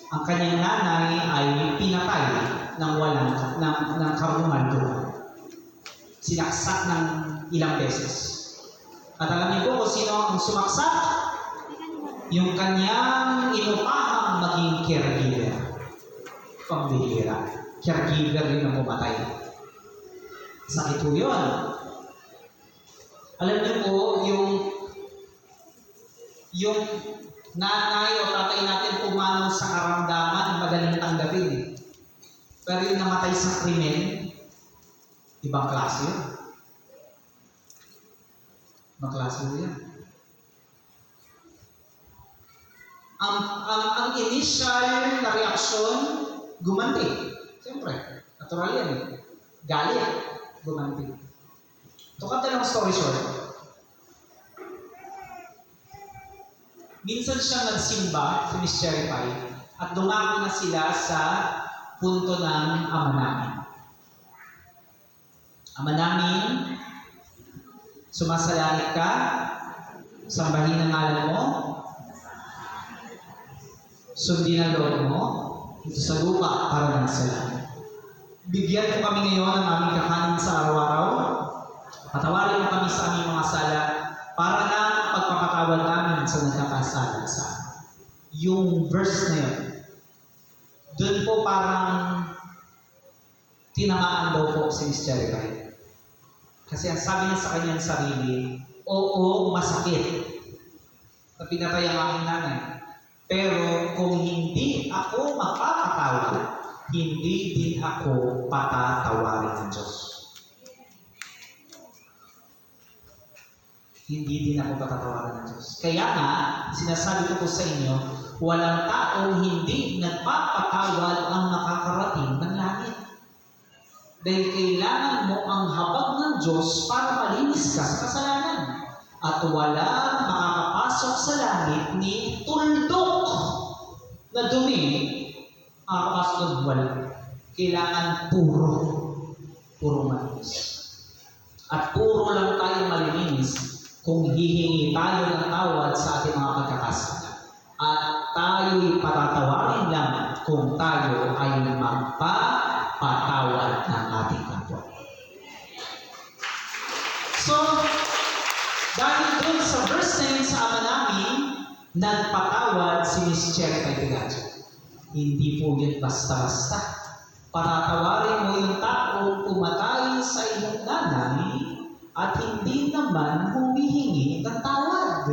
Ang kanyang nanay ay pinatay ng karunungan doon. Sinaksak ng ilang beses. At alam niyo po kung sino ang sumaksak? Yung kanyang inupahang maging caregiver. Pambihira. Caregiver rin ang pumatay. Sakit po yun. Alam niyo po, yung nanay o tatay natin pumanaw sa karamdaman, madaling tanggapin. Pero yung namatay sa krimen, ibang klase yun. Ibang klase yun. Ang initial na reaksyon, gumanti. Siyempre, natural yan eh. Galit, gumanti. To cut the long story short, minsan siya nagsimba, si Miss Cherry Pie, at dumako na sila sa punto ng ama namin. Ama namin, sumasalangit ka, sambahin ang ngalan mo, sundin ang loob mo, ito sa lupa para ng langit. Bigyan mo kami ngayon ng aming kakanin sa araw-araw, patawarin mo kami sa aming mga sala, para na pagpapatawad namin sa nagkakasala sa amin. Yung verse na yun, doon po parang tinamaan daw po si Miss Cherry Pie. Kasi ang sabi niya sa kanyang sarili, oo, masakit na pinatay ang aking nanay. Pero kung hindi ako mapapatawad, hindi din ako patatawarin ng Diyos. Hindi din ako patatawarin ng Diyos. Kaya nga, sinasabi ko po sa inyo, walang taong hindi nagpapatawad ang nakakarating ng langit. Dahil kailangan mo ang habag ng Diyos para malinis ka sa kasalanan. At walang makakapasok sa langit ni tuldok na dumi. Makakapasok doon, wala. Kailangan puro malinis. At puro lang tayo malilinis kung hihingi tayo ng tawad sa ating mga pagkakasala. At tayo'y patatawarin lang kung tayo ay magpapatawad ng ating kapwa. So, dahil dun sa verse na yun sa ama namin, nagpatawad si Miss Cherry Paipigacho. Hindi po yun basta-basta. Patatawarin mo yung taong pumatay sa iyong nanay at hindi naman humihingi ng tawad.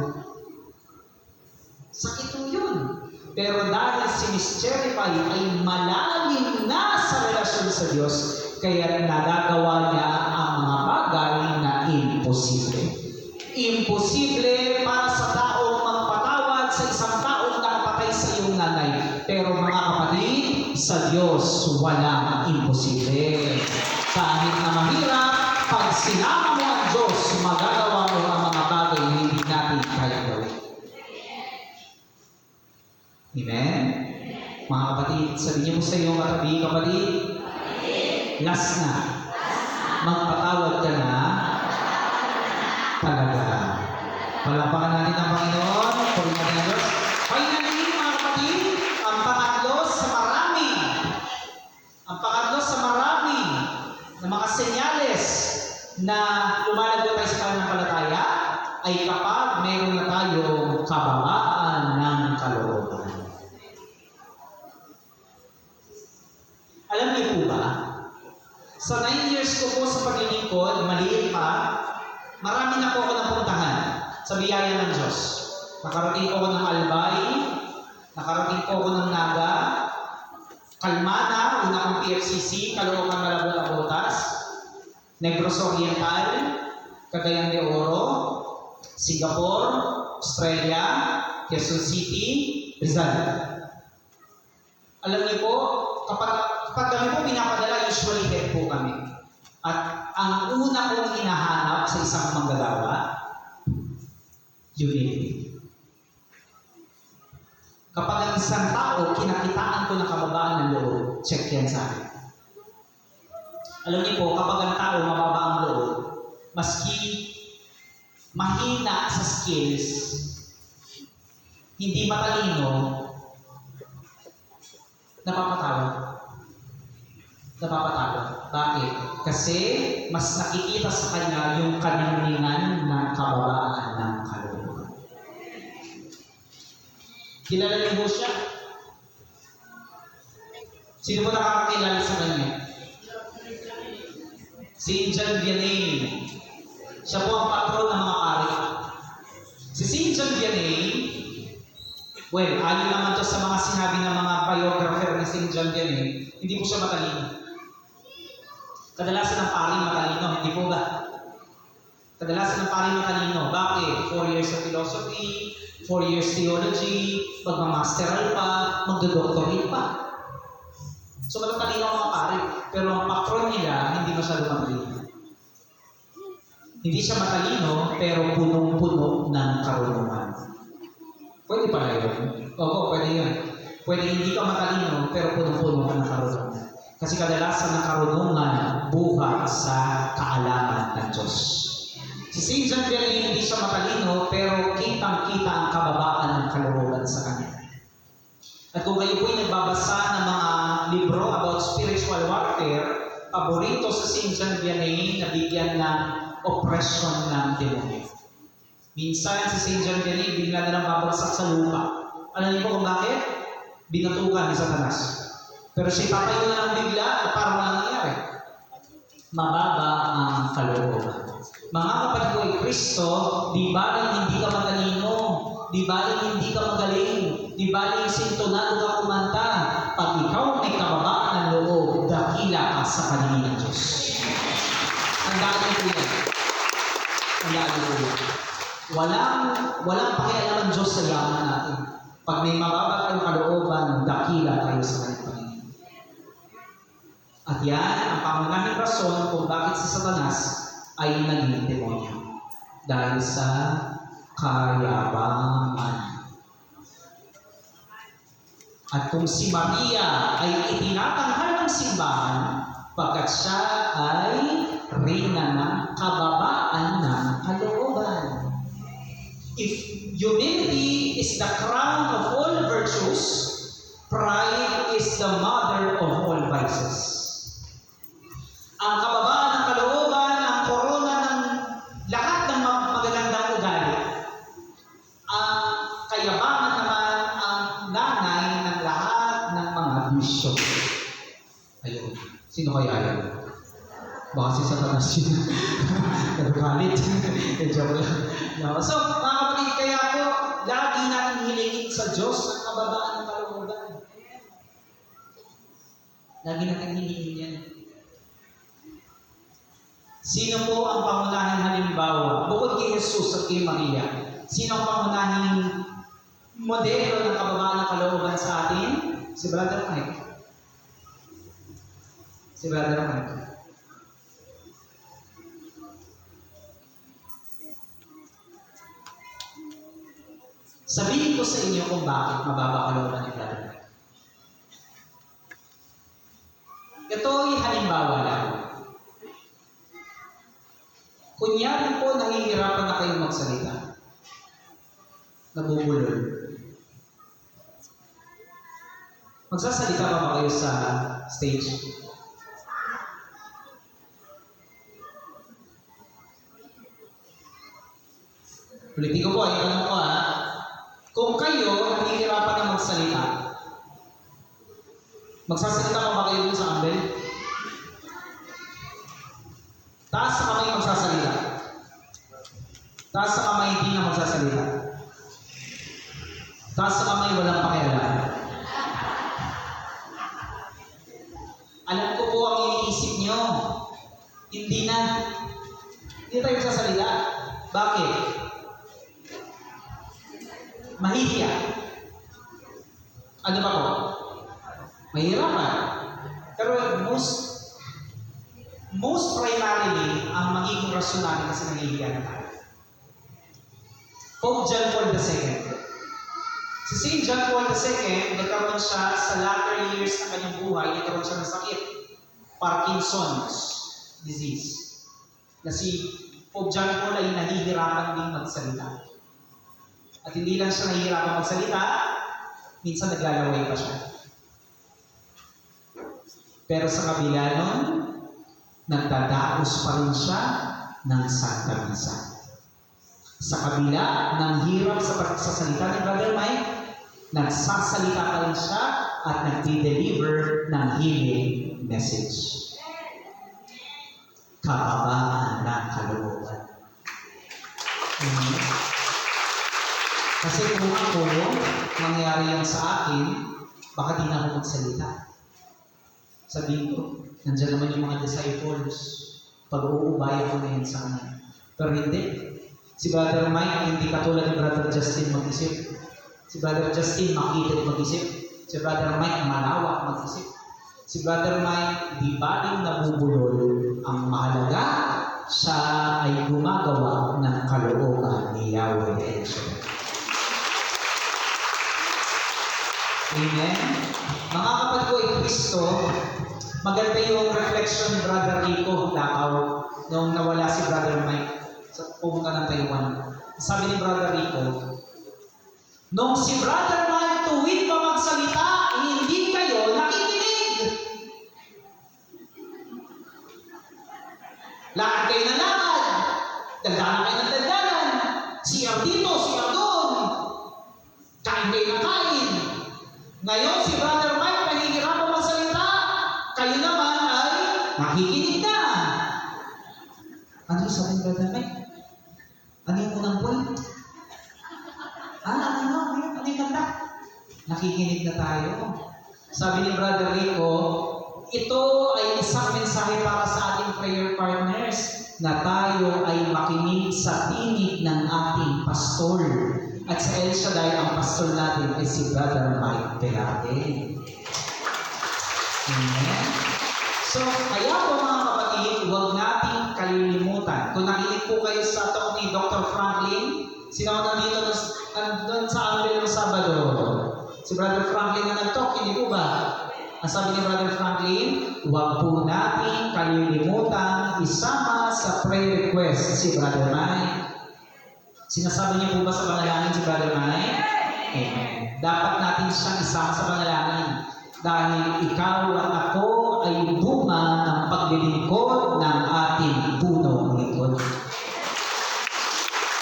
Sakit po yun. Pero dahil si Miss Cherry Pai ay malalim na sa relasyon sa Diyos, kaya nagagawa niya ang mga bagay na imposible. Imposible para sa taong magpatawad sa isang taong nakapatay sa iyong nanay. Pero mga kapatid, sa Diyos walang imposible. Kahit na mahirap, pag sinama mo ang Diyos, magagawa mo ang mga bagay na hindi natin kaya gawin. Amen? Mga kapatid, sabihin niyo po sa iyong katabi, kapatid, last na. Magpatawad ka na talaga. Palapakan natin ang Panginoon. Purihin natin ang Diyos. Finally, mga kapatid, ang pangatlo sa marami. Ang pangatlo sa marami na mga senyales na lumalago tayo sa pananampalataya ay kapag mayroon na tayong kababaan ng kalooban. Alam niyo po ba, sa 9 years ko po sa paglilingkod, maliit pa, marami na po ako napuntahan sa biyaya ng Diyos. Nakarating po ako ng Albay, nakarating po ako ng Naga, Kalmana, una kong PFCC, Caloocan, Malabon, Abotas, Negros Oriental, Cagayan de Oro, Singapore, Australia, Quezon City, Rizal. Alam niyo po, kapag kami po pinapadala, usually head po kami. At ang una kong hinahanap sa isang manggagawa, humility. Kapag ang isang tao, kinakitaan ko ng kababaan ng loob, check yan sa akin. Alam niyo po, kapag ang tao mababa ang loob, maski mahina sa skills, hindi matalino, napapatawad. Bakit? Kasi mas nakikita sa kanya yung kaninningan ng kababaan ng kalooban. Kilala niyo po siya? Sino po nakakakilala sa kanya? Si John Vianney. Siya po ang patron ng mga pari. Si John Vianney, well, ayon naman to sa mga sinabi ng mga biographer ni St. John Vianney, hindi po siya matalino. Kadalasan ng pari matalino, hindi po ba? Kadalasan ng pari matalino. Bakit? 4 years of philosophy, 4 years theology, magmamasteral pa, magdodoctorate pa. So matatalino ang mga pari. Pero ang patron nila, hindi masyado matalino. Hindi siya matalino, pero punong-puno ng karunungan. Pwede pala yun. Oo, pwede yun. Pwede hindi ka matalino, pero punong-puno ka ng karunungan. Kasi kadalasan ng karunungan buhat sa kaalaman ng Diyos. Si St. John Vianney hindi siya matalino, pero kitang-kita ang kababaan ng kalooban sa kanya. At kung kayo po'y nagbabasa ng mga libro about spiritual warfare, paborito sa St. John Vianney na bigyan ng oppression ng demonyo. Minsan si St. John Vianney bigla na lang babagsak sa lupa. Alam niyo po kung bakit? Binatukan ni Satanas. Pero siya tatayo na lang bigla at parang walang nangyari. Mababa ang kalooban. Mga kapatid ko ay Kristo, di baling hindi ka matalino, di baling hindi ka magaling, di baling sintonado ka kumanta, pag ikaw may kababaan ng loob, dakila ka sa kanila ng Diyos. Tandaan niyo po yan. Tandaan niyo po yan. Walang pakialam ang Diyos sa yaman natin. Pag may mababa kayong kalooban, dakila kayo sa kanyang Panginoon. At yan ang pangunahing rason kung bakit si Satanas ay naging demonyo. dahil sa kayabangan. At kung si Maria ay itinatanghal ng simbahan, pagkat siya ay reyna ng kababaan ng kalooban. If humility is the crown of all virtues, pride is the mother of all vices. Ang kababaan ng kalooban, ang korona ng lahat ng magagandang ugali. Ang kayabangan naman ang nanay ng lahat ng mga bisyo. Ayun. Sino kaya yun? Baka si Satanas yun. Nagagalit. Joke lang. No. So, mga kapatid, kaya po, lagi natin hilingin sa Diyos ang kababaan ng kalooban. Lagi natin hilingin yan. Sino po ang pangunahing halimbawa? Bukod kay Jesus at kay Maria, sino ang pangunahing modelo ng kababaan ng kalooban sa atin? Si Brother Mike. Si Brother Mike. Sabihin ko sa inyo kung bakit mababa kalooban ni Brother Mike. Ito ay halimbawa lang. Kunyari po, nahihirapan na kayong magsalita. Nabubulol. Magsasalita pa ba kayo sa stage? Ulitin ko po, yung tanong ko kung kayo nahihirapan na magsalita, magsasalita pa ba kayo dun sa ambel? Taas sa kamay magsasalita. Taas sa kamay hindi na magsasalita. Taas sa kamay walang pakialam. Alam ko po ang iniisip nyo. Hindi na. Hindi tayo magsasalita. Bakit? Mahihiya. Ano ba po? Mahirapan. Pero most primarily, ang magiging rason natin kasi nahihiya na tayo. Pope John Paul II. Si St. John Paul II, nagkaroon siya sa latter years ng kanyang buhay, nagkaroon siya ng sakit. Parkinson's disease. Na si Pope John Paul ay nahihirapan din magsalita. At hindi lang siya nahihirapan magsalita, minsan naglalaway pa siya. Pero sa kabila nun, nagdadaos pa rin siya ng Santa Misa. Sa kabila ng hirap sa pagsasalita ni Brother Mike, nagsasalita pa rin siya at nagdi-deliver ng healing message. Kababaan ng kalooban. Kasi kung ako, mangyari yan sa akin, baka di na ako magsalita. Sabihin ko, nandiyan naman yung mga disciples, pag-uubaya ko na yan sa kanila. Pero hindi. Si Brother Mike, hindi katulad ni Brother Justin mag-isip. Si Brother Justin makitid mag-isip. Si Brother Mike malawak mag-isip. Si Brother Mike, di baling nabubulol. Ang mahalaga, siya ay gumagawa ng kalooban ni Yahweh El Shaddai. Amen? Mga kapatid ko ay Kristo, maganda yung reflection ni Brother Rico Lakaw nung nawala si Brother Mike sa pumunta ng Taiwan. Sabi ni Brother Rico, nung si Brother Mike tuwid pa magsalita, hindi kayo nakikinig. Lakad kayo na lakad. Dagdanan kayo ng dagdanan. Siyang dito, siyang doon. Kain kayo na kain. Ngayon, si Brother Mike nahihirapan magsalita. Kayo naman ay nakikinig na. Ano yung sabi ni Brother Mike? Ano yung unang point? Ano yung kanta? Nakikinig na tayo. Sabi ni Brother Rico, ito ay isang mensahe para sa ating prayer partners na tayo ay makinig sa tinig ng ating pastor. At sa El Shaddai, ang pastor natin ay si Brother Mike Pelate. Amen? So, kaya po mga kapatid, huwag nating kalilimutan. Kung nakinig po kayo sa talk ni Dr. Franklin, sino nandito doon sa amin ng Sabado? Si Brother Franklin na nag-talk, hindi po ba? Ang sabi ni Brother Franklin, huwag po natin kalilimutan isama sa prayer request si Brother Mike. Sinasabi niyo po ba sa panalangin si Brother Mike? Amen. Dapat natin siyang isama sa panalangin dahil ikaw at ako ay bunga ng paglilingkod ng ating punong lingkod.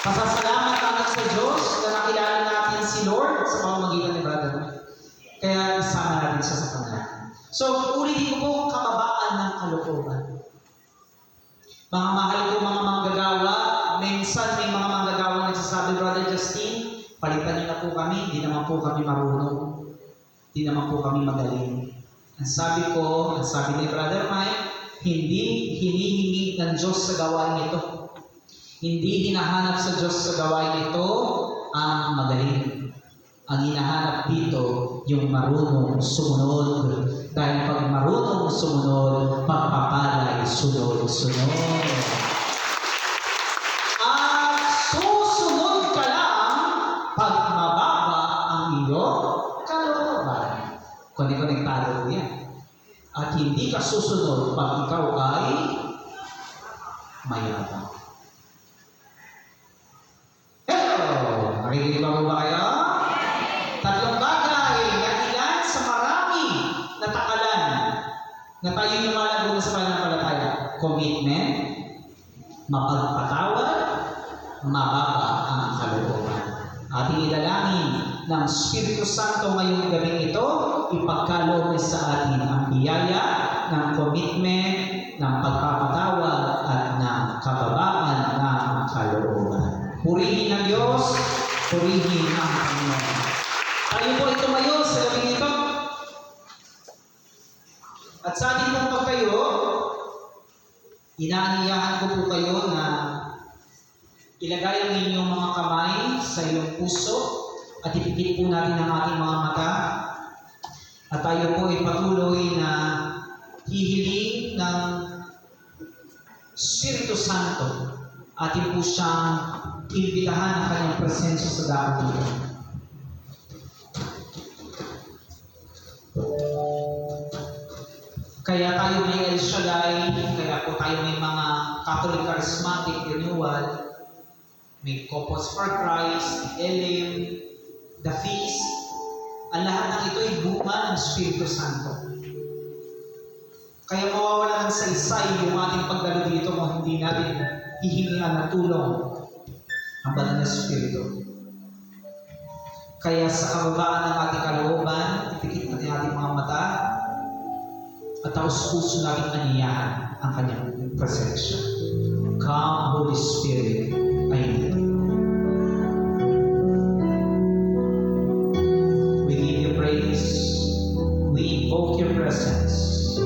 Pasasalamat natin sa Diyos na nakilala natin si Lord sa pamamagitan ni Brother Mike. Kaya isama natin siya sa panalangin. So, ulitin ko po kababaan ng kalooban. Mga mahal ko mga manggagawa, minsan may mga manggagawa nagsasabi, Brother Justin, palitan niyo na po kami, hindi naman po kami marunong. Hindi naman po kami magaling. Ang sabi ni Brother Mike, hindi hinihingi ng Diyos sa gawain ito. Hindi hinahanap sa Diyos sa gawain ito ang magaling. Ang hinahanap dito, yung marunong sumunod. Dahil pag marunong sumunod, pagpapalay sunod-sunod. At susunod ka lang pag mababa ang iyong kalooban. Konektado yan. At hindi ka susunod pag ikaw ay mayabang. Hello! Makikinig ba kayo? Tatlong bagay na ilan sa marami na takalan na tayo lumalago sa pananampalataya. Commitment, mapagpatawad, mababa ang kalooban. Ating ilalangin ng Espiritu Santo ngayong gabing ito, ipagkaloob sa atin ang biyaya ng commitment, ng pagpapatawad at ng kababaan ng kalooban. Purihin ang Diyos, purihin ang Panginoon. Tayo po ay tumayo sa gabing ito. At sa ating pong pagtayo, inaaniyahan ko po kayo na ilagay ang inyong mga kamay sa iyong puso at ipikit po natin ang ating mga mata. At tayo po ay patuloy na hihiling ng Espiritu Santo. Atin po siyang imbitahan ang kanyang presensya sa dako dito. Kaya tayo may El Shaddai, kaya po tayo may mga Catholic Charismatic Renewal, may Corpus for Christ, Elim, The Feast. Ang lahat ng ito ay bunga ng Espiritu Santo. Kaya mawawala ng saysay yung ating pagdalo dito kung hindi natin hihingian ng tulong ang banal na Espiritu. Kaya sa kababaan ng ating kalooban, ipikit natin ating mga mata at taos-puso natin aniyahan ang kanyang presensya. Come, Holy Spirit, I need you. We give you praise. We invoke your presence.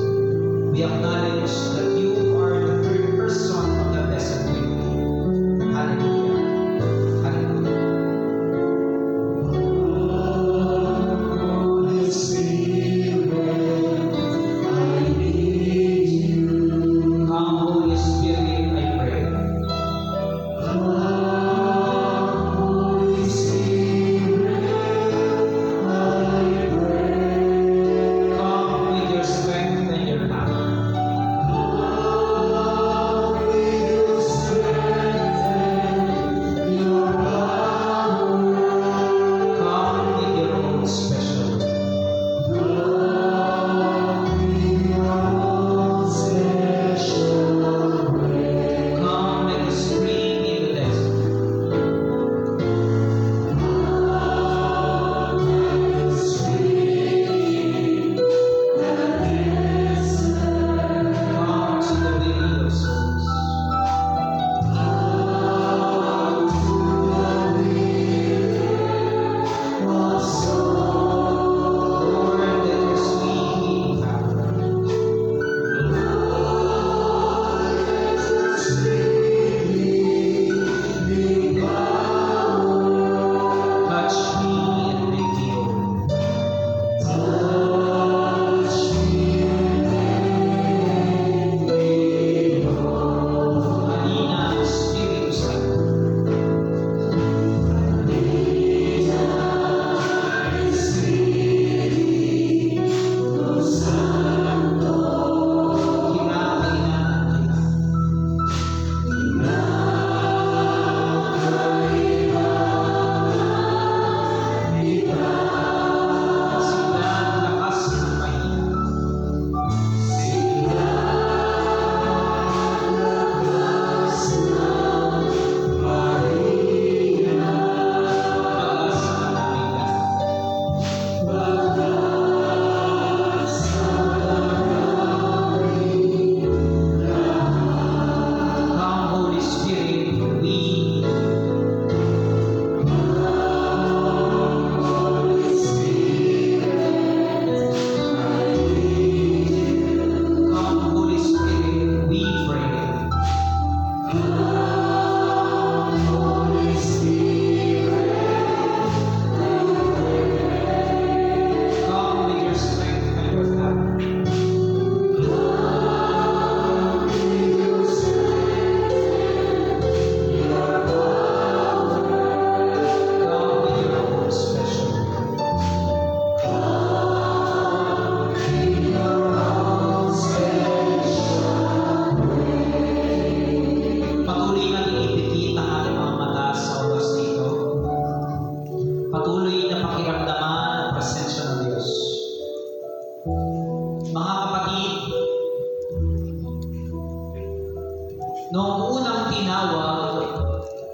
We acknowledge that you are the third person of the Blessed Trinity. Hallelujah. Hallelujah. Holy Spirit, I need you. Come, Holy Spirit, I pray.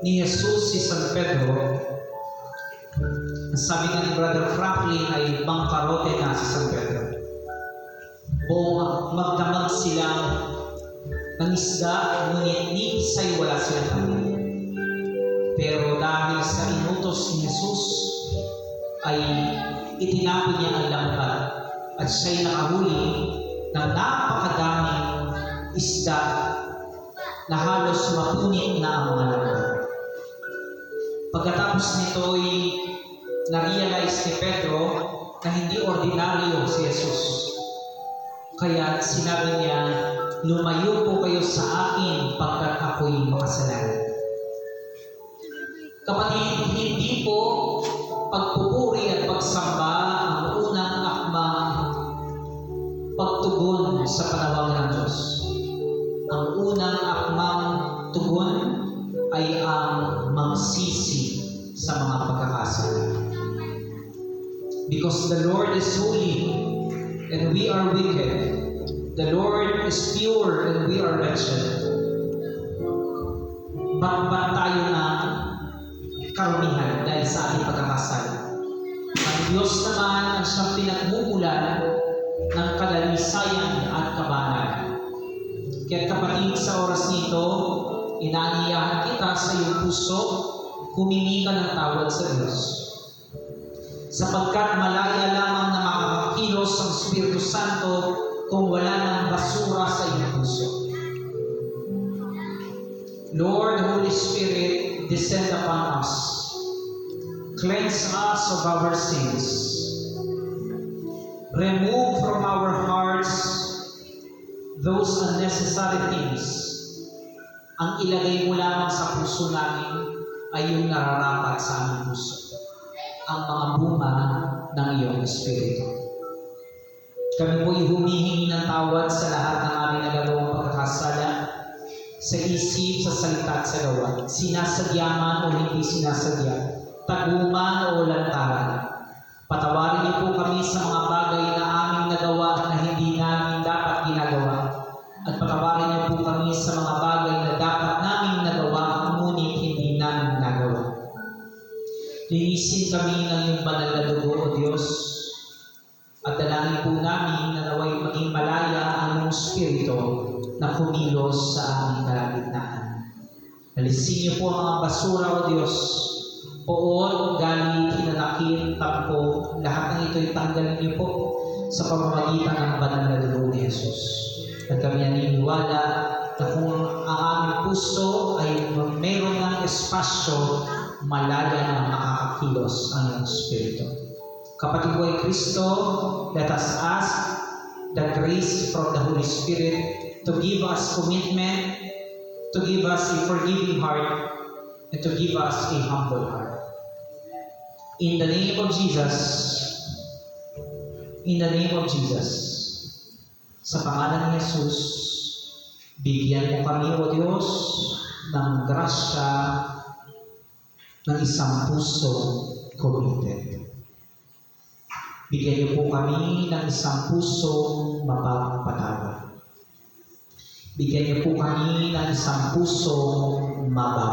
ni Jesus si San Pedro, sabi nga ni Brother Franklin ay bangkarote na si San Pedro. Buong magdamag silang ng isda, ngunit ni isa'y wala silang pamilya. Pero dahil sa inutos ni Jesus, ay itinapon niya ang lambat at siya'y nakahuli ng napakadaming isda na halos mapunit na ang mga lambat. Pagkatapos nito'y na-realize ni Pedro na hindi ordinaryo si Jesus. Kaya sinabi niya, lumayo po kayo sa akin pagkat ako'y makasalanan. Kapatid, hindi po pagpupuri at pagsamba ang unang akmang pagtugon sa panawag ng Diyos. Ang unang akmang tugon ay ang magsisi sa mga pagkakasala. Because the Lord is holy and we are wicked. The Lord is pure and we are wretched. Bakit tayo na karumihan dahil sa ating pagkakasala? Ang Diyos naman ang siyang pinagmumulan ng kadalisayan at kabanalan. Kaya kapatid, sa oras nito, inaaniyahan kita sa iyong puso, humingi ka ng tawad sa Diyos. Sapagkat malaya lamang na makakakilos ang Espiritu Santo kung wala ng basura sa iyong puso. Lord, Holy Spirit, descend upon us. Cleanse us of our sins. Remove from our hearts those unnecessary things. Ang ilagay mo lamang sa puso namin ay yung nararapat sa aming puso. Ang mga bunga ng iyong Espiritu. Kami po'y humihingi ng tawad sa lahat ng aming nagagawang pagkakasala, sa isip, sa salita at sa gawa, sinasadya man o hindi sinasadya, taguman o lantaran. Patawarin niyo po kami sa mga bagay na aming nagawa na hindi namin dapat ginagawa. At patawarin niyo po kami sa mga bagay na dapat namin nagawa, ngunit hindi namin nagawa. Linisin kami ng iyong banal na dugo, O Diyos, at dalangin po namin na naway maging malaya ang iyong Espiritu na kumilos sa aming kalagitnaan. Alisin niyo po ang mga basura, O Diyos, poon, galit, hinanakit, tampo, lahat ng ito'y tanggalin niyo po sa pamamagitan ng banal na dugo ni Jesus. At kami naniniwala na kung ang aming puso ay mayroon ng espasyo, malaya na makakakilos ang iyong Espiritu. Kapatid ko ay Kristo, let us ask the grace from the Holy Spirit to give us commitment, to give us a forgiving heart, and to give us a humble heart. In the name of Jesus, sa pangalan ni Jesus, bigyan mo kami, O Diyos, ng grasya ng isang puso committed. Bigyan niyo po kami ng isang pusong mapagpatawad. Bigyan niyo po kami ng isang pusong mababa.